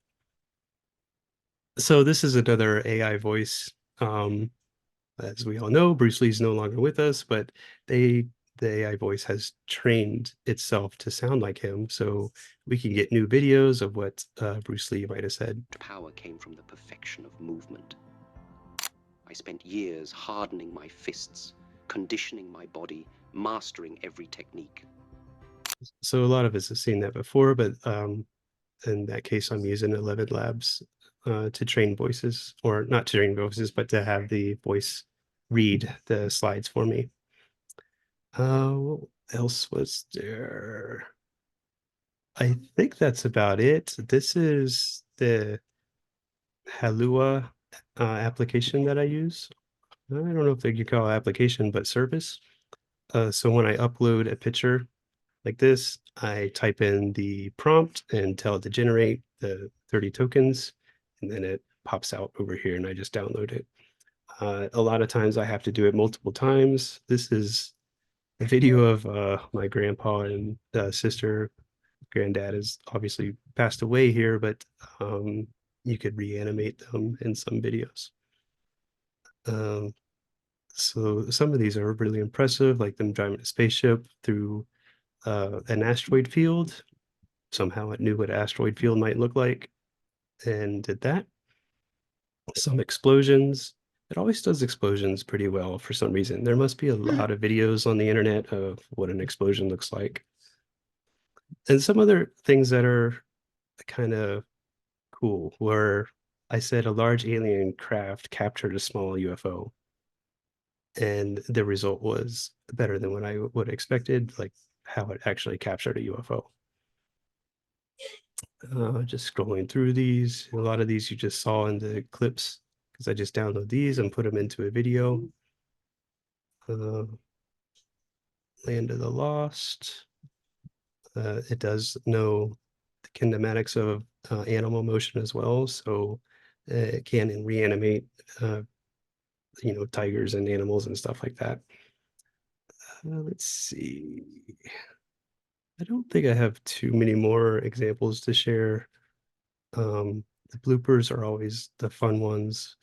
So this is another AI voice. As we all know, Bruce Lee's no longer with us, but they the AI voice has trained itself to sound like him, so we can get new videos of what Bruce Lee might have said. Power came from the perfection of movement. I spent years hardening my fists, conditioning my body, mastering every technique. So a lot of us have seen that before, but in that case, I'm using 11 Labs to train voices, or not to train voices, but to have the voice read the slides for me. What else was there? I think that's about it. This is the Halua application that I use. I don't know if they could call it application, but service. So when I upload a picture like this, I type in the prompt and tell it to generate the 30 tokens, and then it pops out over here and I just download it. A lot of times I have to do it multiple times. This is a video of my grandpa and sister. Granddad has obviously passed away here, but you could reanimate them in some videos. So some of these are really impressive, like them driving a spaceship through an asteroid field. Somehow it knew what asteroid field might look like and did that. Some explosions. It always does explosions pretty well for some reason. There must be a lot of videos on the internet of what an explosion looks like. And some other things that are kind of cool, where I said a large alien craft captured a small UFO. And the result was better than what I would have expected, like how it actually captured a UFO. Just scrolling through these. A lot of these you just saw in the clips, because I just download these and put them into a video. Land of the Lost. It does know the kinematics of animal motion as well, so it can reanimate tigers and animals and stuff like that. Let's see. I don't think I have too many more examples to share. The bloopers are always the fun ones.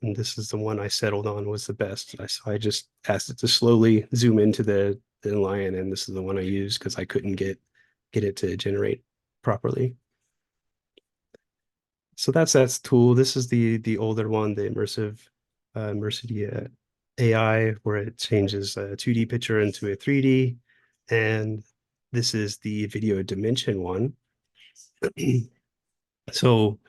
And this is the one I settled on was the best. I just asked it to slowly zoom into the lion, and this is the one I used because I couldn't get it to generate properly. So that's that tool. This is the older one, the immersive AI, where it changes a 2D picture into a 3D. And this is the video dimension one. So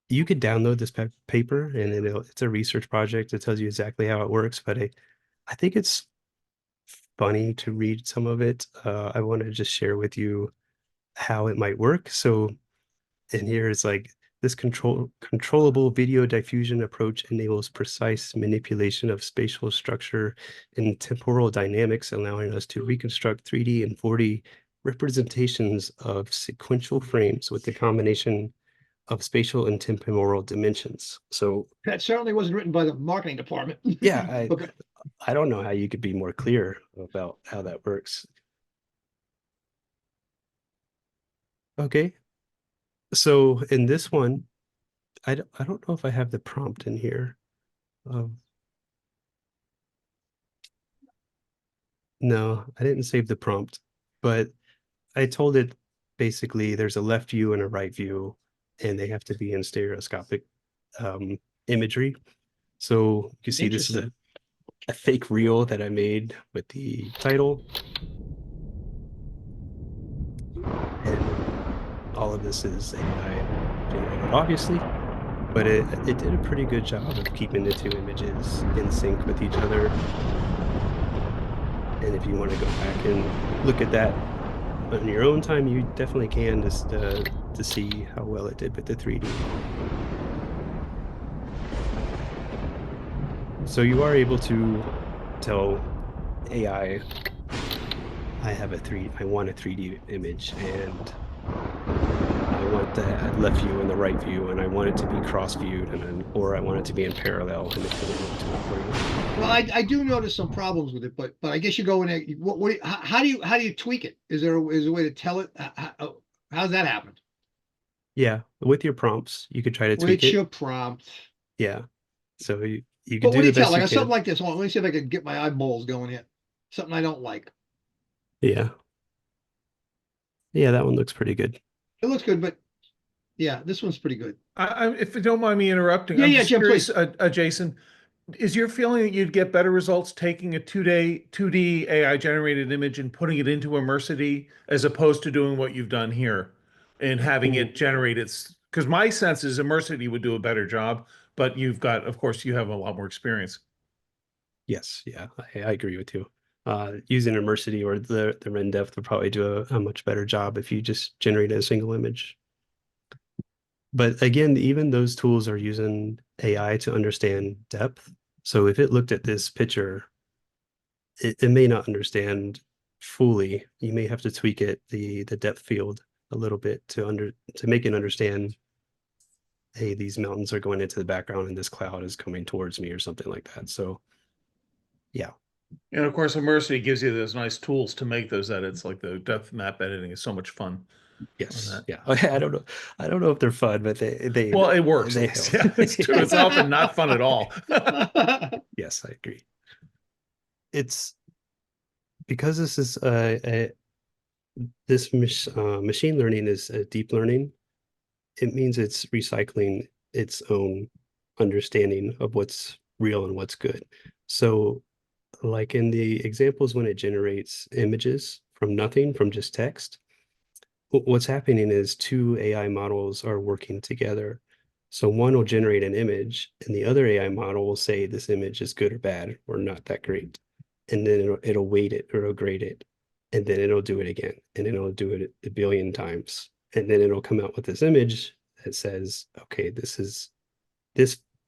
you could download this paper, and it's a research project. It tells you exactly how it works, but I think it's funny to read some of it. I want to just share with you how it might work. So in here it's like, this controllable video diffusion approach enables precise manipulation of spatial structure and temporal dynamics, allowing us to reconstruct 3D and 4D representations of sequential frames with the combination of spatial and temporal dimensions. So that certainly wasn't written by the marketing department. Yeah, Okay. I don't know how you could be more clear about how that works. Okay. So in this one, I don't know if I have the prompt in here. No, I didn't save the prompt, but I told it basically there's a left view and a right view, and they have to be in stereoscopic imagery. So you can see this is a fake reel that I made with the title. And all of this is AI generated, obviously, but it did a pretty good job of keeping the two images in sync with each other. And if you want to go back and look at that on your own time, you definitely can, just to see how well it did with the 3D. So you are able to tell AI, I want a 3D image, and I want the left view and the right view, and I want it to be cross-viewed, or I want it to be in parallel, and it's going to look to it for you. Well, I do notice some problems with it, but I guess you go in there. How do you tweak it? Is there a way to tell it? How's that happen? Yeah, with your prompts, you could try to tweak it. With your prompt. Yeah, so you can But do what do the you tell? best you Like can. something like this. Let me see if I can get my eyeballs going here. something I don't like. Yeah. Yeah, that one looks pretty good. It looks good, but yeah, this one's pretty good. If you don't mind me interrupting, Yeah, I'm yeah, just Jim, curious, please. Jason, is your feeling that you'd get better results taking a 2D AI generated image and putting it into Immersity as opposed to doing what you've done here and having it generate its, because my sense is Immersity would do a better job, but you've got, of course, you have a lot more experience. Yes, yeah, I agree with you. Using Immersity or the Ren Depth would probably do a much better job if you just generate a single image. But again, even those tools are using AI to understand depth. So if it looked at this picture, it may not understand fully. You may have to tweak it, the depth field a little bit to make it understand, hey, these mountains are going into the background and this cloud is coming towards me or something like that. So yeah. And of course, Immersity gives you those nice tools to make those edits, like the depth map editing is so much fun. Yes. Yeah. Okay. I don't know. I don't know if they're fun, but Well, it works. they At least. help. Yeah, it's true. It's often not fun at all. Yes, I agree. It's because this is machine learning is deep learning. It means it's recycling its own understanding of what's real and what's good. So, like in the examples when it generates images from nothing, from just text, what's happening is two AI models are working together. So one will generate an image, and the other AI model will say this image is good or bad or not that great. And then it'll weight it or it'll grade it. And then it'll do it again. And then it'll do it a billion times. And then it'll come out with this image that says, okay, this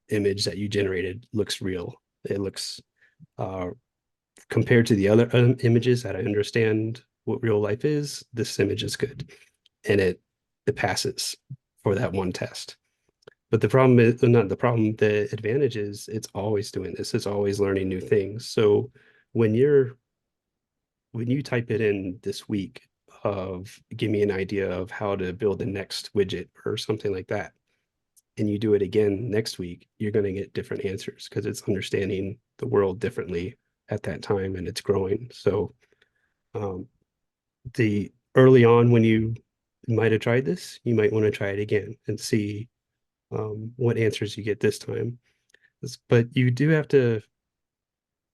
image that you generated looks real. It looks compared to the other images that I understand what real life is, this image is good. And it passes for that one test. But the problem is not the problem, the advantage is it's always doing this. It's always learning new things. So when you type it in this week of give me an idea of how to build the next widget or something like that, and you do it again next week, you're going to get different answers because it's understanding the world differently at that time and it's growing. So the early on when you might have tried this, you might want to try it again and see what answers you get this time. But you do have to,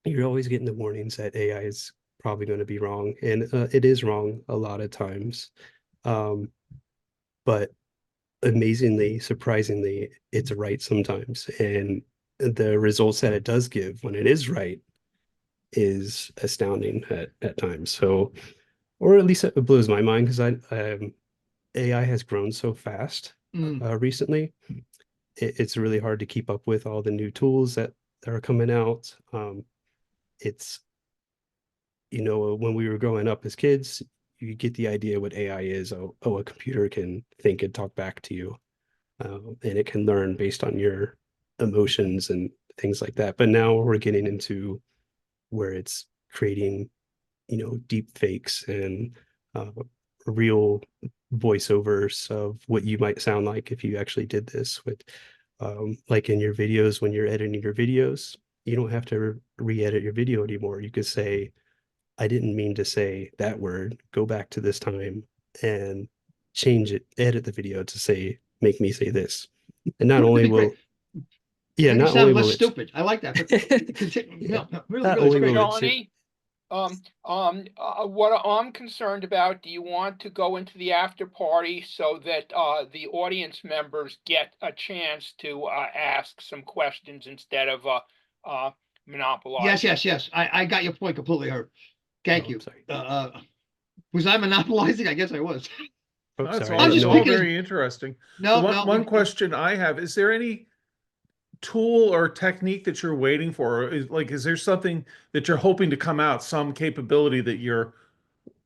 you're always getting the warnings that AI is probably going to be wrong, and it is wrong a lot of times. But amazingly, surprisingly, it's right sometimes. And the results that it does give when it is right is astounding at times. So, or at least it blows my mind because AI has grown so fast recently. It's really hard to keep up with all the new tools that are coming out. It's, when we were growing up as kids, you get the idea what AI is. Oh, a computer can think and talk back to you, and it can learn based on your emotions and things like that. But now we're getting into where it's creating, deep fakes and real voiceovers of what you might sound like if you actually did this with, like in your videos, when you're editing your videos, you don't have to re-edit your video anymore. You could say, I didn't mean to say that word. Go back to this time and change it, edit the video to say, make me say this. And not only will, yeah, not only will it, stupid. I like that. But continue. No, really, not really only great. will it Johnny, what I'm concerned about, do you want to go into the after party so that the audience members get a chance to ask some questions instead of monopolizing? Yes. I got your point completely hurt. Thank you. Sorry. Was I monopolizing? I guess I was. Oh, That's sorry. all, just it's all thinking- very interesting. No, One question I have, is there any tool or technique that you're waiting for? Is there something that you're hoping to come out, some capability that you're,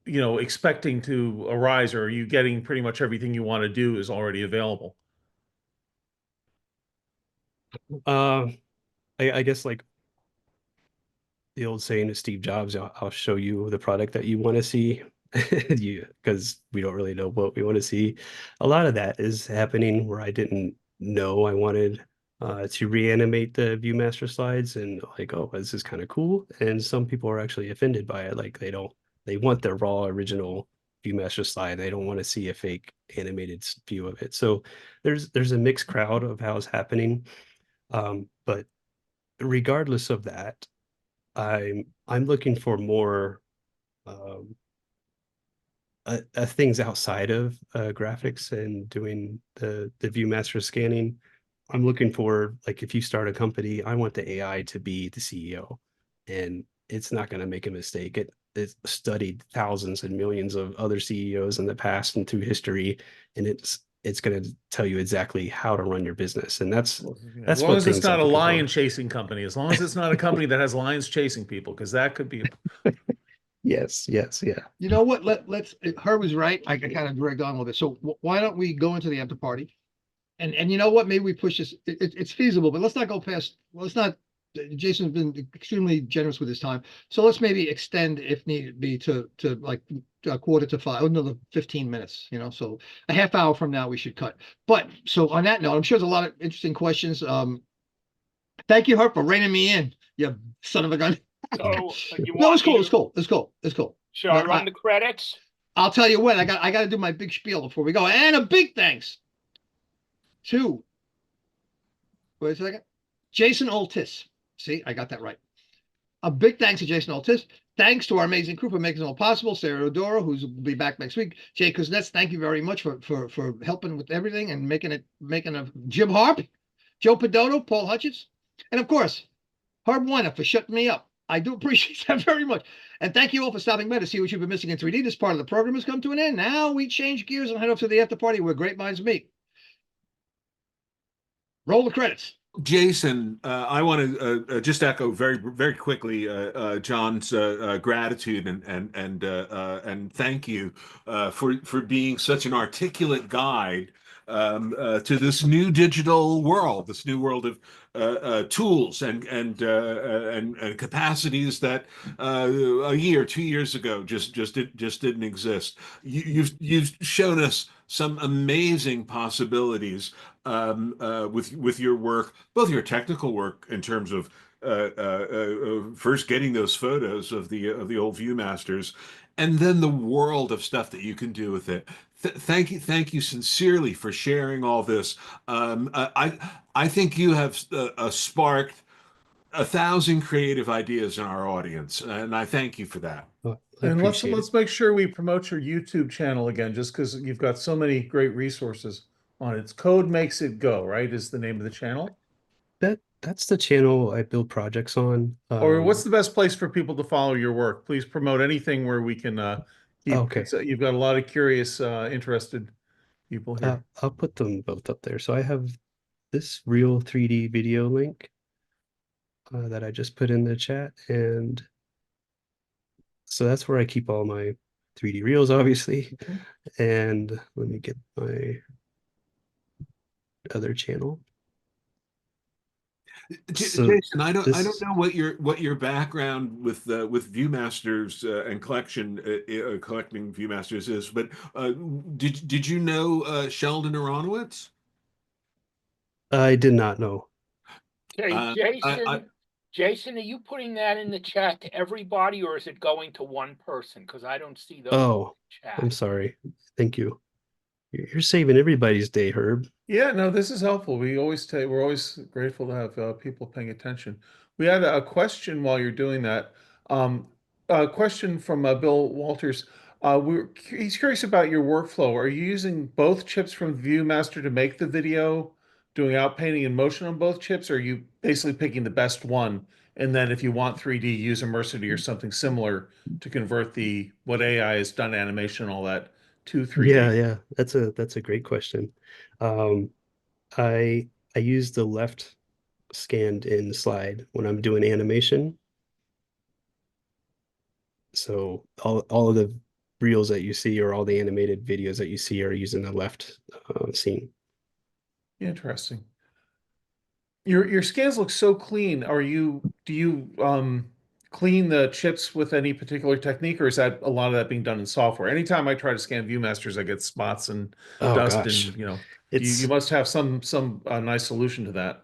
expecting to arise, or are you getting pretty much everything you want to do is already available? I guess like the old saying of Steve Jobs, I'll show you the product that you want to see. Because we don't really know what we want to see. A lot of that is happening where I didn't know I wanted to reanimate the ViewMaster slides, and like, oh, this is kind of cool. And some people are actually offended by it. Like they want the raw original ViewMaster slide. They don't want to see a fake animated view of it. So there's a mixed crowd of how it's happening. But regardless of that, I'm looking for more things outside of graphics and doing the ViewMaster scanning. I'm looking for, like, if you start a company, I want the AI to be the CEO, and it's not going to make a mistake. It's studied thousands and millions of other CEOs in the past and through history, and it's going to tell you exactly how to run your business. And As that's long what as it's things I'm not a looking for. lion chasing company, as long as it's not a company that has lions chasing people, because that could be. Yes, yeah. You know what? Let's. Herb was right. I kind of dragged on a little bit. So why don't we go into the after party? And you know what? Maybe we push this. It's feasible, but let's not go past. Well, let's not. Jason's been extremely generous with his time, so let's maybe extend, if need be, to like a 4:45, another 15 minutes. You know, so a half hour from now we should cut. But so on that note, I'm sure there's a lot of interesting questions. Thank you, Herb, for reining me in. You son of a gun. So you No, want it's cool. me It's to- cool. It's cool. It's cool. Shall I But run the credits? I'll tell you what. I got to do my big spiel before we go. And a big thanks to, wait a second, Jason Altice. See, I got that right. A big thanks to Jason Altice. Thanks to our amazing crew for making it all possible. Sarah Odoro, who's will be back next week. Jay Kuznets, thank you very much for helping with everything and making a Jim Harp, Joe Podoto, Paul Hutchence, and of course, Herb Weiner for shutting me up. I do appreciate that very much. And thank you all for stopping by to see what you've been missing in 3D. This part of the program has come to an end. Now we change gears and head off to the after party where great minds meet. Roll the credits. Jason, I want to just echo very quickly John's gratitude and thank you for being such an articulate guide to this new digital world, this new world of tools and capacities that a year, 2 years ago just didn't exist. You've shown us some amazing possibilities with your work, both your technical work in terms of first getting those photos of the old Viewmasters, and then the world of stuff that you can do with it. Thank you sincerely for sharing all this. I think you have sparked 1,000 creative ideas in our audience, and I thank you for that. And let's make sure we promote your YouTube channel again, just because you've got so many great resources on it. It's Code Makes It Go, right? Is the name of the channel? That's the channel I build projects on. Or what's the best place for people to follow your work? Please promote anything where we can keep. Okay. So you've got a lot of curious, interested people here. I'll put them both up there. So I have this real 3D video link that I just put in the chat, and so that's where I keep all my 3D reels, obviously. And let me get my other channel. Jason, I don't know what your background with Viewmasters and collecting Viewmasters is, but did you know Sheldon Aronowitz? I did not know. Okay, Jason, are you putting that in the chat to everybody, or is it going to one person? Because I don't see those. Oh, in the chat. I'm sorry. Thank you. You're saving everybody's day, Herb. Yeah, no, this is helpful. We're always grateful to have people paying attention. We had a question while you're doing that. A question from Bill Walters. He's curious about your workflow. Are you using both chips from Viewmaster to make the video, doing outpainting and motion on both chips? Or are you basically picking the best one? And then if you want 3D, use Immersity or something similar to convert what AI has done, animation and all that, to 3D? Yeah, that's a great question. I use the left scanned in slide when I'm doing animation. So all of the reels that you see, or all the animated videos that you see, are using the left scene. Interesting. Your scans look so clean. Do you clean the chips with any particular technique, or is that a lot of that being done in software? Anytime I try to scan Viewmasters, I get spots and dust, gosh. and you must have some nice solution to that.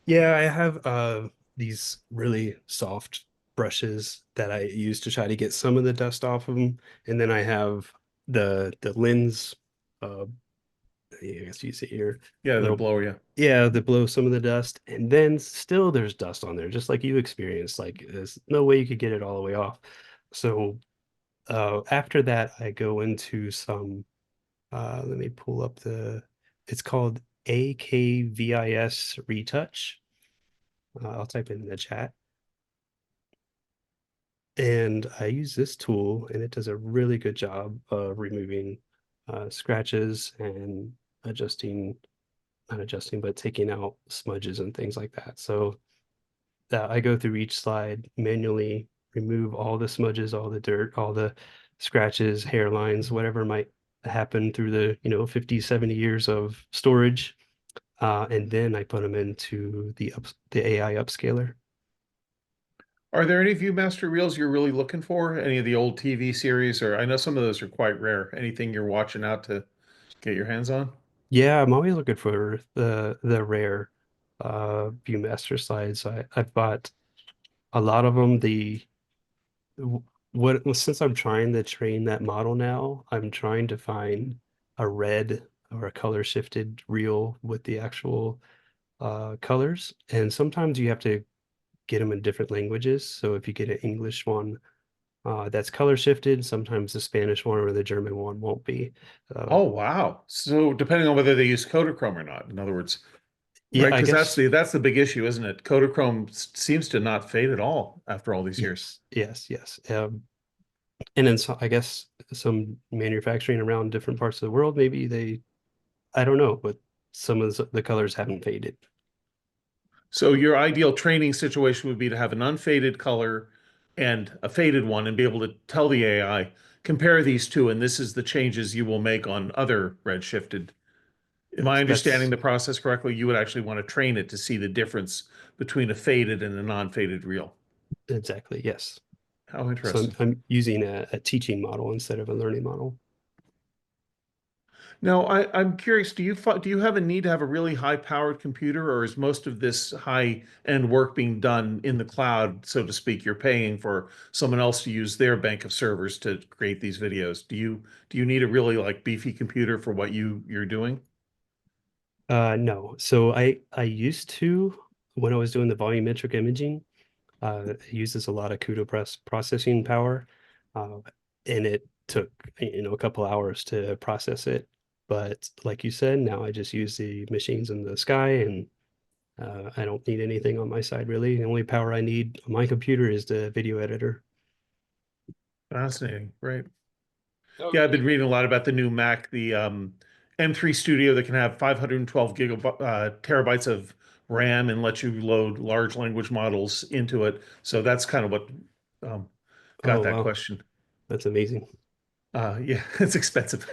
Yeah, I have these really soft brushes that I use to try to get some of the dust off of them, and then I have the lens, I guess you see here, Yeah, the little, blower, yeah. yeah, that blow some of the dust, and then still there's dust on there, just like you experienced. Like there's no way you could get it all the way off. So after that, I go into some. Let me pull up the. It's called AKVIS Retouch. I'll type it in the chat. And I use this tool, and it does a really good job of removing scratches and adjusting, not adjusting, but taking out smudges and things like that. So I go through each slide, manually remove all the smudges, all the dirt, all the scratches, hairlines, whatever might happen through the 50, 70 years of storage. And then I put them into the AI upscaler. Are there any Viewmaster reels you're really looking for? Any of the old TV series, or I know some of those are quite rare. Anything you're watching out to get your hands on? Yeah, I'm always looking for the rare Viewmaster slides. I've bought a lot of them. What since I'm trying to train that model now, I'm trying to find a red or a color shifted reel with the actual colors. And sometimes you have to get them in different languages. So if you get an English one that's color shifted, sometimes the Spanish one or the German one won't be. Oh, wow. So depending on whether they use Kodachrome or not, in other words, Yeah, right? I Because guess. that's the big issue, isn't it? Kodachrome seems to not fade at all after all these years. Yes. And then I guess some manufacturing around different parts of the world, maybe I don't know, but some of the colors haven't faded. So your ideal training situation would be to have an unfaded color and a faded one and be able to tell the AI, compare these two, and this is the changes you will make on other redshifted. Am I understanding That's the process correctly? You would actually want to train it to see the difference between a faded and a non-faded reel. exactly, yes. How So interesting. I'm using a teaching model instead of a learning model. Now, I'm curious, do you have a need to have a really high-powered computer, or is most of this high-end work being done in the cloud, so to speak? You're paying for someone else to use their bank of servers to create these videos. Do you need a really like beefy computer for what you're doing? No. So I used to, when I was doing the volumetric imaging, it uses a lot of CUDA processing power, uh, and it took a couple hours to process it. But like you said, now I just use the machines in the sky, and I don't need anything on my side really. The only power I need on my computer is the video editor. Fascinating, right? So Yeah, I've been reading a lot about the new Mac, the M3 Studio that can have 512 terabytes of RAM and let you load large language models into it. So that's kind of what um, got Oh that wow, question. that's amazing. Yeah, it's expensive.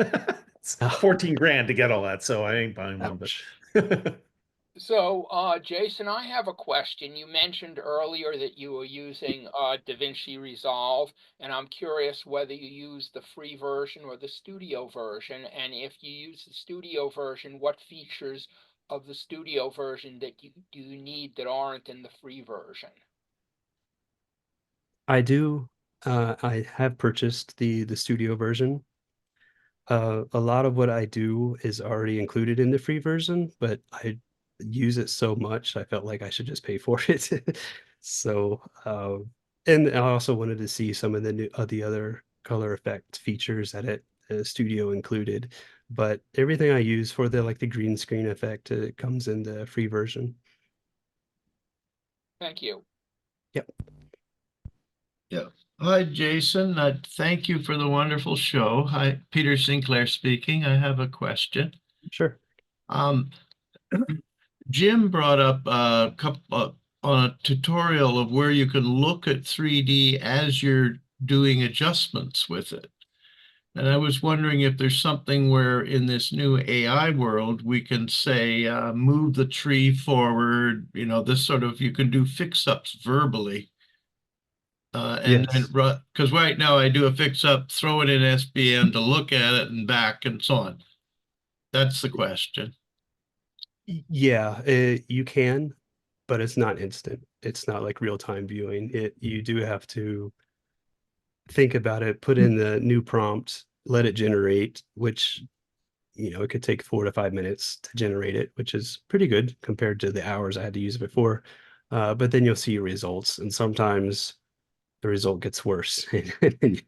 It's Oh, 14 grand to get all that, so I ain't buying one, ouch. but Jason, I have a question. You mentioned earlier that you were using DaVinci Resolve, and I'm curious whether you use the free version or the studio version. And if you use the studio version, what features of the studio version that do you need that aren't in the free version? I do. I have purchased the studio version. A lot of what I do is already included in the free version, but I use it so much, I felt like I should just pay for it. So, and I also wanted to see some of the other color effect features that studio included. But everything I use for the green screen effect, it comes in the free version. Thank you. Yep. Yeah. Hi, Jason. Thank you for the wonderful show. Hi, Peter Sinclair speaking. I have a question. Sure. Um, Jim brought up a couple on a tutorial of where you can look at 3D as you're doing adjustments with it. And I was wondering if there's something where in this new AI world, we can say, move the tree forward, this sort of, you can do fix-ups verbally. And then, Yes. because right now I do a fix-up, throw it in SBN to look at it and back and so on. That's the question. Yeah, you can. but it's not instant. It's not like real-time viewing. You do have to think about it, put in the new prompt, let it generate, which, it could take 4 to 5 minutes to generate it, which is pretty good compared to the hours I had to use before. But then you'll see your results, and sometimes the result gets worse and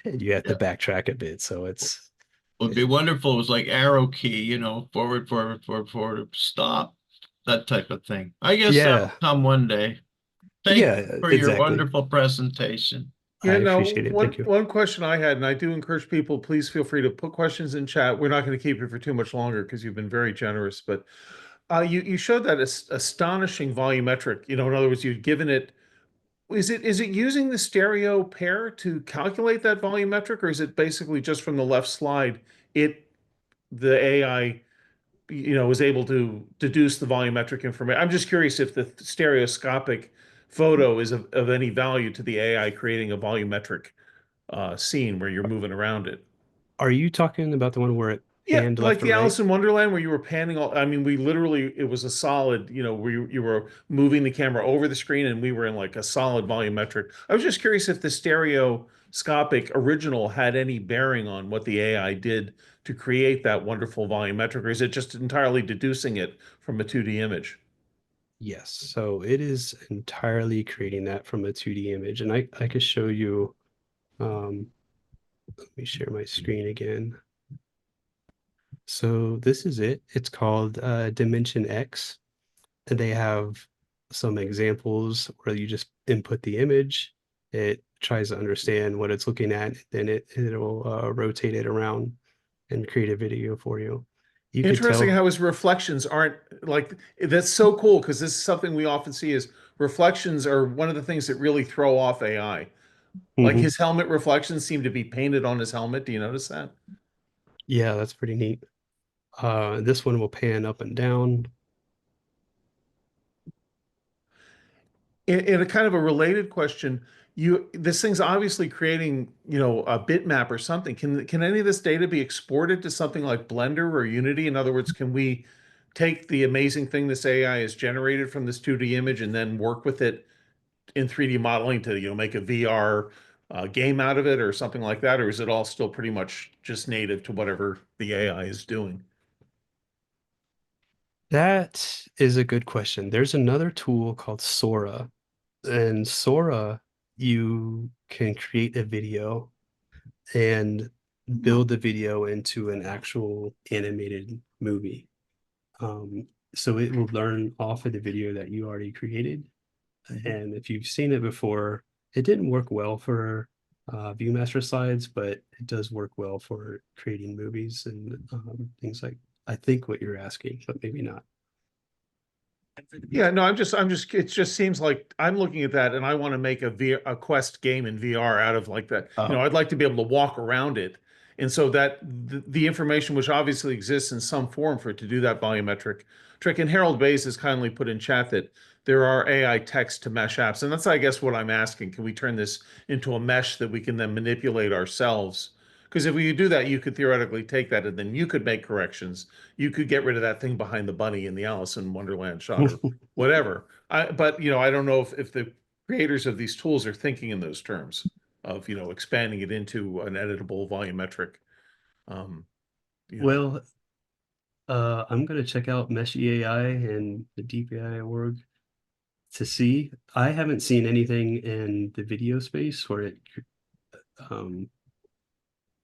you have to backtrack a bit. So it's Would be wonderful. It was like arrow key, forward, forward, forward, forward, stop, that type of thing. I guess that'll yeah, come one day. Thank yeah, you for your exactly. wonderful presentation. Yeah, I no, appreciate it. Thank you. one question I had, and I do encourage people, please feel free to put questions in chat. We're not going to keep you for too much longer because you've been very generous, but you showed that astonishing volumetric, in other words, you've given it, is it using the stereo pair to calculate that volumetric, or is it basically just from the left slide, the AI, was able to deduce the volumetric information? I'm just curious if the stereoscopic photo is of any value to the AI creating a volumetric scene where you're moving around it. Are you talking about the one where it Yeah, panned like left the or right? Alice in Wonderland where you were panning all, I mean, we literally, it was a solid, where you were moving the camera over the screen and we were in like a solid volumetric. I was just curious if the stereoscopic original had any bearing on what the AI did to create that wonderful volumetric, or is it just entirely deducing it from a 2D image? Yes, so it is entirely creating that from a 2D image, and I could show you. Let me share my screen again. So this is it. It's called Dimension X, and they have some examples where you just input the image. It tries to understand what it's looking at, then it'll rotate it around and create a video for you. You could Interesting tell. how his reflections aren't like, that's so cool because this is something we often see is reflections are one of the things that really throw off AI. Like Mhm. his helmet reflections seem to be painted on his helmet. Do you notice that? Yeah, that's pretty neat. This one will pan up and down. In a kind of a related question, this thing's obviously creating, a bitmap or something. Can any of this data be exported to something like Blender or Unity? In other words, can we take the amazing thing this AI has generated from this 2D image and then work with it in 3D modeling to, make a VR game out of it or something like that? Or is it all still pretty much just native to whatever the AI is doing? That is a good question. There's another tool called Sora, and Sora, you can create a video and build the video into an actual animated movie. So it will learn off of the video that you already created. And if you've seen it before, it didn't work well for Viewmaster slides, but it does work well for creating movies and things like, I think what you're asking, but maybe not. Yeah, no, it just seems like I'm looking at that and I want to make a Quest game in VR out of like that. Oh. I'd like to be able to walk around it. And so that the information, which obviously exists in some form for it to do that volumetric trick. And Harold Bays has kindly put in chat that there are AI text to mesh apps. And that's, I guess, what I'm asking. Can we turn this into a mesh that we can then manipulate ourselves? Because if we could do that, you could theoretically take that and then you could make corrections. You could get rid of that thing behind the bunny in the Alice in Wonderland shot or whatever. But I don't know if the creators of these tools are thinking in those terms of, expanding it into an editable volumetric. Well, I'm going to check out Mesh AI and the Deep AI org to see. I haven't seen anything in the video space where it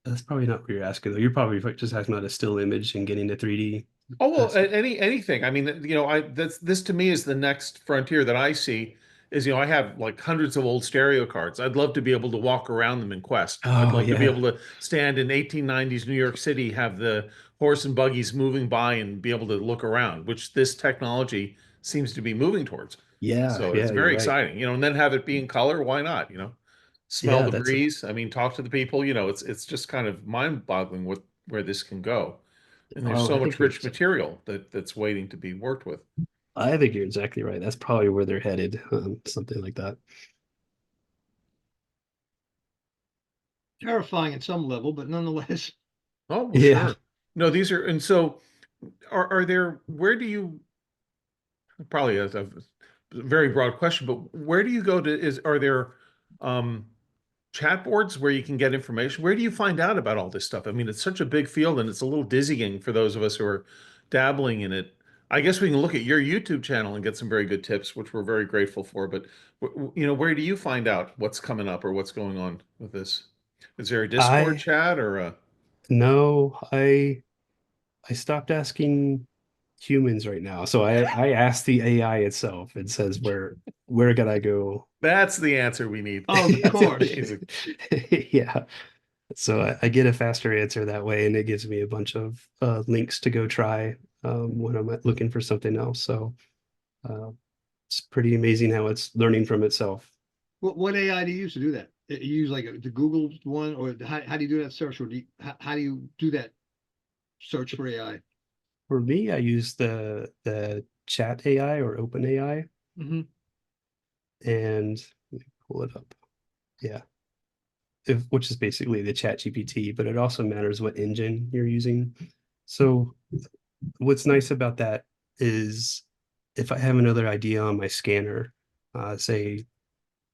that's probably not what you're asking though. You're probably just asking about a still image and getting to 3D. Oh, well, anything. I mean, this to me is the next frontier that I see is, I have like hundreds of old stereo cards. I'd love to be able to walk around them in Quest. I'd love to be able to stand in 1890s New York City, have the horse and buggies moving by and be able to look around, which this technology seems to be moving towards. Yeah, So yeah, it's you're very right. exciting, and then have it be in color. Why not? Smell Yeah, the breeze. I mean, talk to the people. It's just kind of mind-boggling where this can go. And there's so I think much rich material that's waiting to be worked with. I think you're exactly right. That's probably where they're headed, something like that. Terrifying at some level, but nonetheless. Oh, well, Yeah. sure. No, these are, and so are there, where do you, probably very broad question, but where do you go to, are there chat boards where you can get information? Where do you find out about all this stuff? I mean, it's such a big field and it's a little dizzying for those of us who are dabbling in it. I guess we can look at your YouTube channel and get some very good tips, which we're very grateful for. But where do you find out what's coming up or what's going on with this? Is there a Discord I chat or a? no, I stopped asking humans right now. So I asked the AI itself. It says where can I go? That's the answer we need. Of That's course. amazing. Yeah. So I get a faster answer that way, and it gives me a bunch of links to go try when I'm looking for something else. So it's pretty amazing how it's learning from itself. What AI do you use to do that? You use like the Google one, or how do you do that search, or how do you do that search for AI? For me, I use the chat AI or open AI, Mm-hmm. and let me pull it up. Yeah. Which is basically the chat GPT, but it also matters what engine you're using. So what's nice about that is if I have another idea on my scanner, say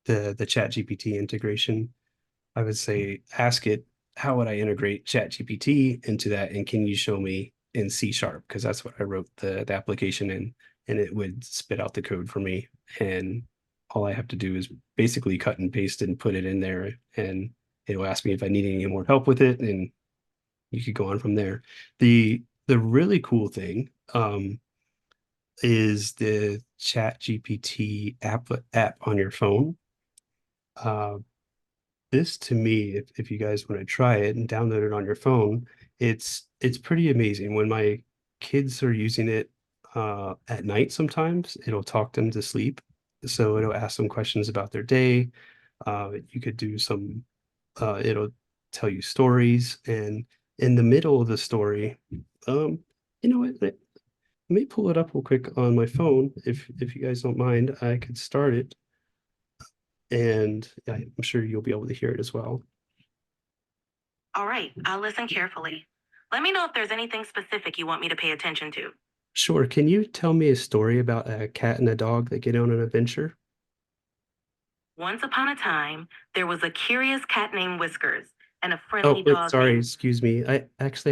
the chat GPT integration, I would say, ask it, how would I integrate chat GPT into that? And can you show me in C#? Because that's what I wrote the application in, and it would spit out the code for me. And all I have to do is basically cut and paste and put it in there, and it'll ask me if I need any more help with it, and you could go on from there. The really cool thing is the Chat GPT app on your phone. This to me, if you guys want to try it and download it on your phone, it's pretty amazing. When my kids are using it at night, sometimes it'll talk them to sleep. So it'll ask them questions about their day. You could do some, it'll tell you stories, and in the middle of the story, you know what? Let me pull it up real quick on my phone. If you guys don't mind, I could start it, and I'm sure you'll be able to hear it as well. All right, I'll listen carefully. Let me know if there's anything specific you want me to pay attention to. Sure. Can you tell me a story about a cat and a dog that get on an adventure? Once upon a time, there was a curious cat named Whiskers and a Oh, friendly dog sorry, named... excuse me. I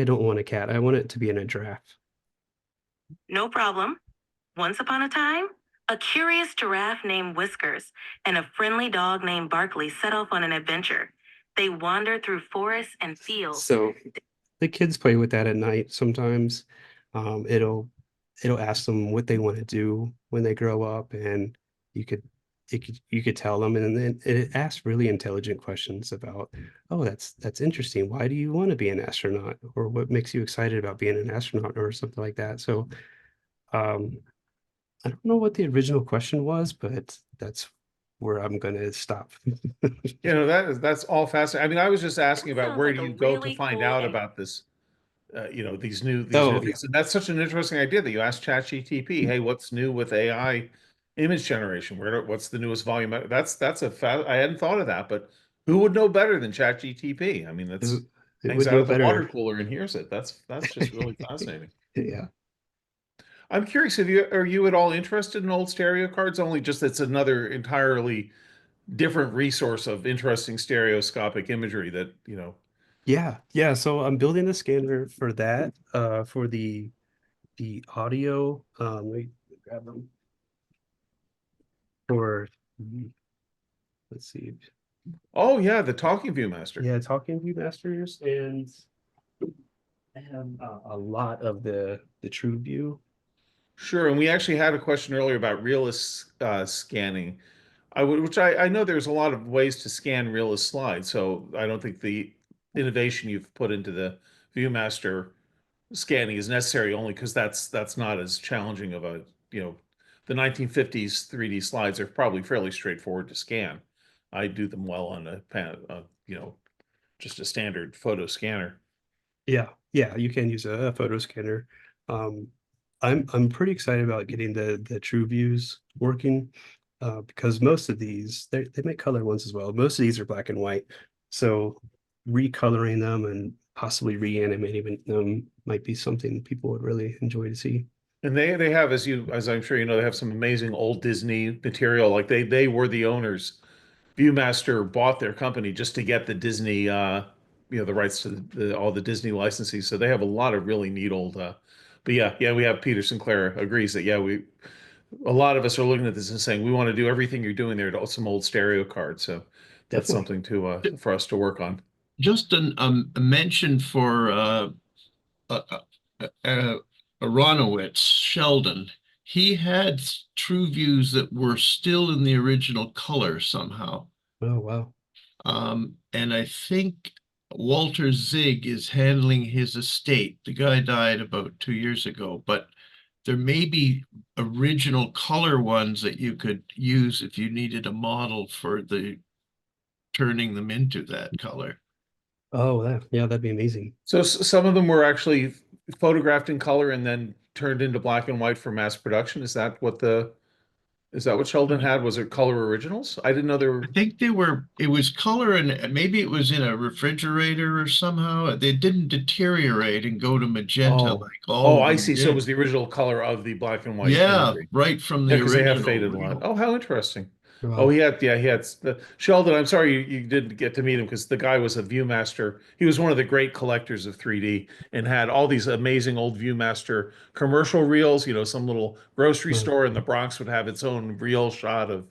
don't want a cat. I want it to be in a giraffe. No problem. Once upon a time, a curious giraffe named Whiskers and a friendly dog named Barkley set off on an adventure. They wandered through forests and fields. So the kids play with that at night sometimes. It'll ask them what they want to do when they grow up, and you could tell them, and then it asks really intelligent questions about, oh, that's interesting. Why do you want to be an astronaut? Or what makes you excited about being an astronaut, or something like that. So I don't know what the original question was, but that's where I'm going to stop. That's all fascinating. I mean, I was just asking about sounds where like do a you go to really find cool out and- about this, these new Oh, things. And that's such an interesting idea that you asked ChatGPT, hey, what's new with AI image generation? What's the newest volume? I hadn't thought of that, but who would know better than ChatGPT? I mean, It that's hangs would out know at the water better. cooler and hears it. That's just really fascinating. Yeah. I'm curious, are you at all interested in old stereo cards? Only just it's another entirely different resource of interesting stereoscopic imagery that, Yeah. So I'm building a scanner for that, for the audio. Let me grab them for, let's see. oh yeah, the Talking Viewmaster. Yeah, Talking Viewmasters, and I have a lot of the True View. Sure, and we actually had a question earlier about realist scanning. Which I know there's a lot of ways to scan realist slides, so I don't think the innovation you've put into the Viewmaster scanning is necessary, only because that's not as challenging of a, the 1950s 3D slides are probably fairly straightforward to scan. I do them well on just a standard photo scanner. Yeah, you can use a photo scanner. I'm pretty excited about getting the True Views working, because most of these, they make color ones as well. Most of these are black and white, so recoloring them and possibly reanimating them might be something people would really enjoy to see. And they have, as I'm sure you know, they have some amazing old Disney material. Like they were the owners. Viewmaster bought their company just to get the Disney, the rights to all the Disney licenses. So they have a lot of really neat old. But yeah, we have Peter Sinclair agrees that a lot of us are looking at this and saying we want to do everything you're doing there to some old stereo cards. So that's Definitely. something for us to work on. Just a mention for Aronowitz, Sheldon. He had true views that were still in the original color somehow. Oh, wow. And I think Walter Zig is handling his estate. The guy died about 2 years ago, but there may be original color ones that you could use if you needed a model for turning them into that color. Oh, that'd be amazing. So some of them were actually photographed in color and then turned into black and white for mass production. Is that what Sheldon had? Was it color originals? I didn't know there were. I think it was color and maybe it was in a refrigerator or somehow. They didn't deteriorate and go to magenta like all Oh, of I them see. So did. it was the original color of the black and white Yeah, imagery. right from Yeah, the because they have original. faded a lot. Oh, how interesting. Wow. Oh, he had Sheldon. I'm sorry you didn't get to meet him because the guy was a Viewmaster. He was one of the great collectors of 3D and had all these amazing old Viewmaster commercial reels. Some little grocery store in the Bronx would have its own reel shot of.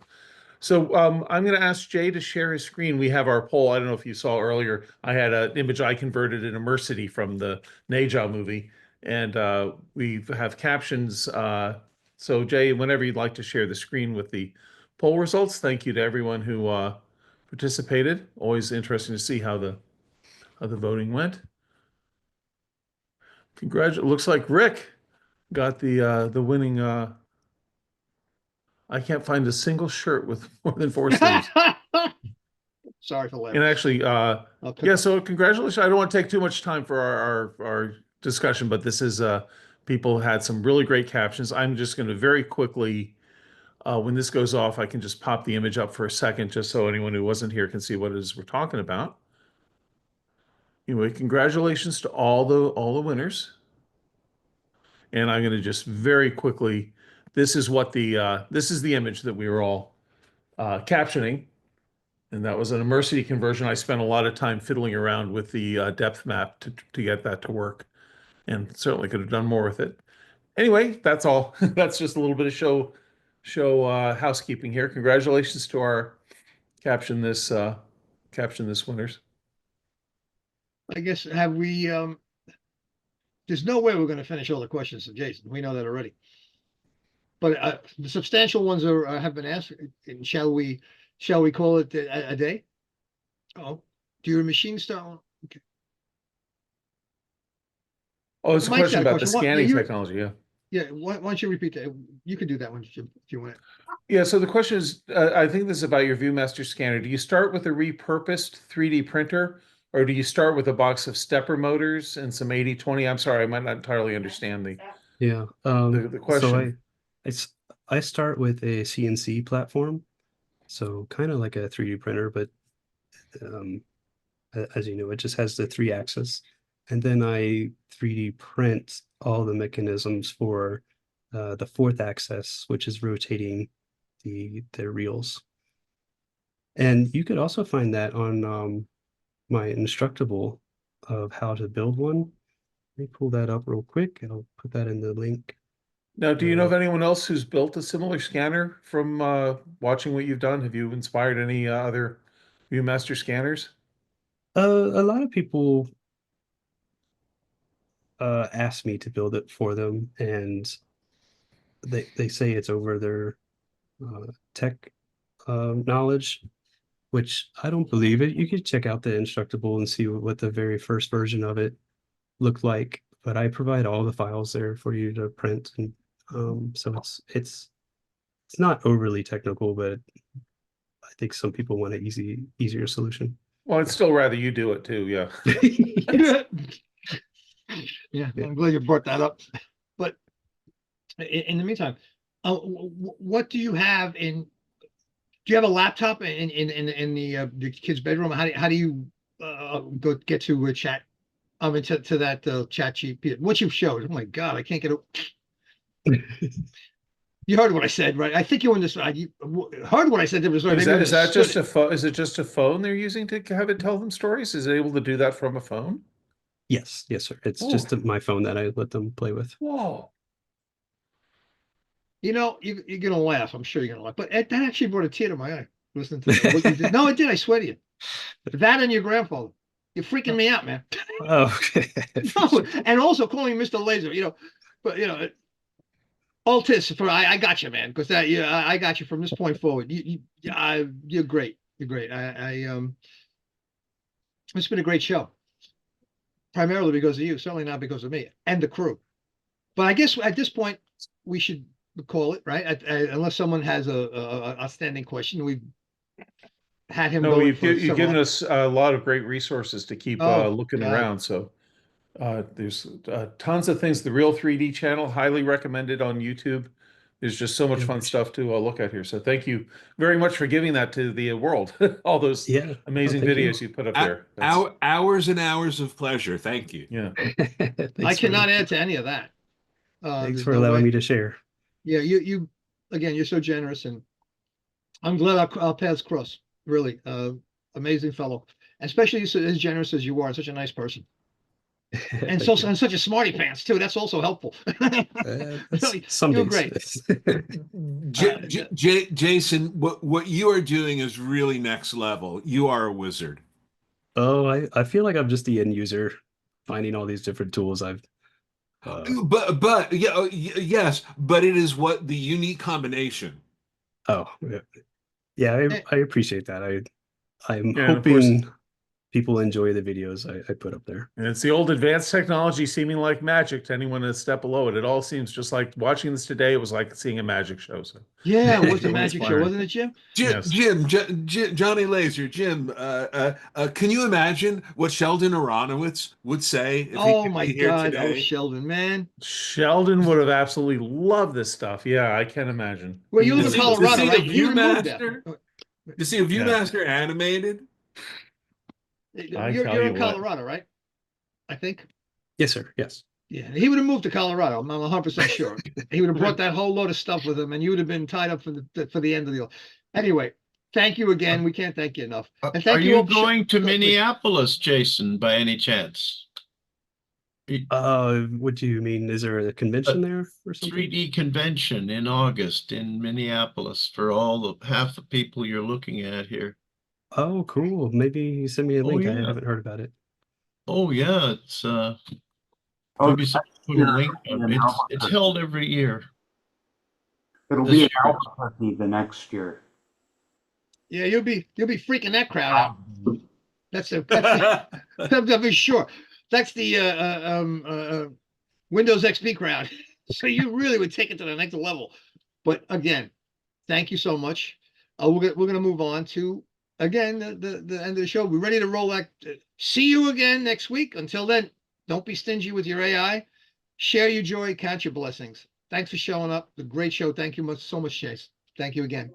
So I'm going to ask Jay to share his screen. We have our poll. I don't know if you saw earlier. I had an image I converted in Immersity from the Neja movie, and we have captions. So Jay, whenever you'd like to share the screen with the poll results, thank you to everyone who participated. Always interesting to see how the voting went. Looks like Rick got the winning. I can't find a single shirt with more than 4 sleeves. Sorry for laughing. And actually, yeah, so congratulations. I don't want to take too much time for our discussion, but this is people had some really great captions. I'm just going to very quickly, when this goes off, I can just pop the image up for a second, just so anyone who wasn't here can see what it is we're talking about. Anyway, congratulations to all the winners. And I'm going to just very quickly, this is the image that we were all captioning. And that was an Immersity conversion. I spent a lot of time fiddling around with the depth map to get that to work, and certainly could have done more with it. Anyway, that's all. That's just a little bit of show housekeeping here. Congratulations to our caption this winners. I guess have we? There's no way we're going to finish all the questions of Jason. We know that already. But the substantial ones have been asked. And shall we call it a day? Oh, do your machine start? Okay. Oh, it's a Mike's question got a about the question. scanning technology. Yeah. Yeah. Why don't you repeat that? You could do that one if you want. Yeah. So the question is, I think this is about your Viewmaster scanner. Do you start with a repurposed 3D printer, or do you start with a box of stepper motors and some 80/20? I'm sorry, I might not entirely understand the question. So I start with a CNC platform, so kind of like a 3D printer, but as you know, it just has the 3-axis, and then I 3D print all the mechanisms for the 4th axis, which is rotating the reels. And you could also find that on my Instructable of how to build one. Let me pull that up real quick, and I'll put that in the link. Now, do you know of anyone else who's built a similar scanner from watching what you've done? Have you inspired any other Viewmaster scanners? A lot of people ask me to build it for them, and they say it's over their tech knowledge, which I don't believe it. You could check out the Instructable and see what the very first version of it looked like, but I provide all the files there for you to print, and so it's not overly technical, but I think some people want an easier solution. Well, I'd still rather you do it too. Yeah. Yeah, I'm glad you brought that up. But in the meantime, what do you have in? Do you have a laptop in the kid's bedroom? How do you go get to a chat? To that chat GPT? What you've showed. Oh my God, I can't get it. You heard what I said, right? I think you understood. You heard what I said. There was Is that just a phone? Is it just a phone they're using to have it tell them stories? Is it able to do that from a phone? Yes, yes, sir. It's just my phone that I let them play with. Whoa. You know, you're gonna laugh. I'm sure you're gonna laugh. But that actually brought a tear to my eye. Listening to that. What you did. No, it did. I swear to you. That and your grandfather. You're freaking me out, man. Oh, okay. No, and also calling Mr. Laser. You know, but Altice for I got you, man. Because that I got you from this point forward. You're great. You're great. It's been a great show. Primarily because of you, certainly not because of me and the crew. But I guess at this point we should call it, right? Unless someone has a outstanding question. We've had him. No, you've given us a lot of great resources to keep looking around. So there's tons of things. The Real 3D channel, highly recommended on YouTube. There's just so much fun stuff to look at here. So thank you very much for giving that to the world. All those amazing videos you put up there. Hours and hours of pleasure. Thank you. Yeah. I cannot add to any of that. Thanks for allowing me to share. Yeah, you again, you're so generous, and I'm glad our paths cross. Really, amazing fellow, especially as generous as you are, and such a nice person. And and such a smarty pants too. That's also helpful. You're great. Jason, what you are doing is really next level. You are a wizard. Oh, I feel like I'm just the end user, finding all these different tools. But yes, but it is what the unique combination. Oh, yeah, I appreciate that. I'm hoping people enjoy the videos I put up there. And it's the old advanced technology seeming like magic to anyone a step below it. It all seems just like watching this today. It was like seeing a magic show. So yeah, it was a magic show, wasn't it, Jim? Johnny Laser, Jim. Can you imagine what Sheldon Aronowitz would say? If oh he could my be here God! today? Oh, Sheldon, man. Sheldon would have absolutely loved this stuff. Yeah, I can imagine. Well, you live in Colorado, right? You see a Viewmaster animated? You're in Colorado, right? I think. Yes, sir. Yes. Yeah, he would have moved to Colorado. I'm 100% sure. He would have brought that whole load of stuff with him, and you would have been tied up for the end of the. Anyway, thank you again. We can't thank you enough. And thank Are you going to Minneapolis, Jason, by any chance? What do you mean? Is there a convention there or something? 3D convention in August in Minneapolis for half the people you're looking at here. Oh, cool. Maybe send me a link. I haven't heard about it. Oh, yeah. It's it's held every year. It'll be in Albuquerque the next year. Yeah, you'll be freaking that crowd out. That's to be sure. That's the Windows XP crowd. So you really would take it to the next level. But again, thank you so much. We're gonna move on to again the end of the show. We're ready to roll that. See you again next week. Until then, don't be stingy with your AI. Share your joy, count your blessings. Thanks for showing up. The great show. Thank you so much, Chase. Thank you again.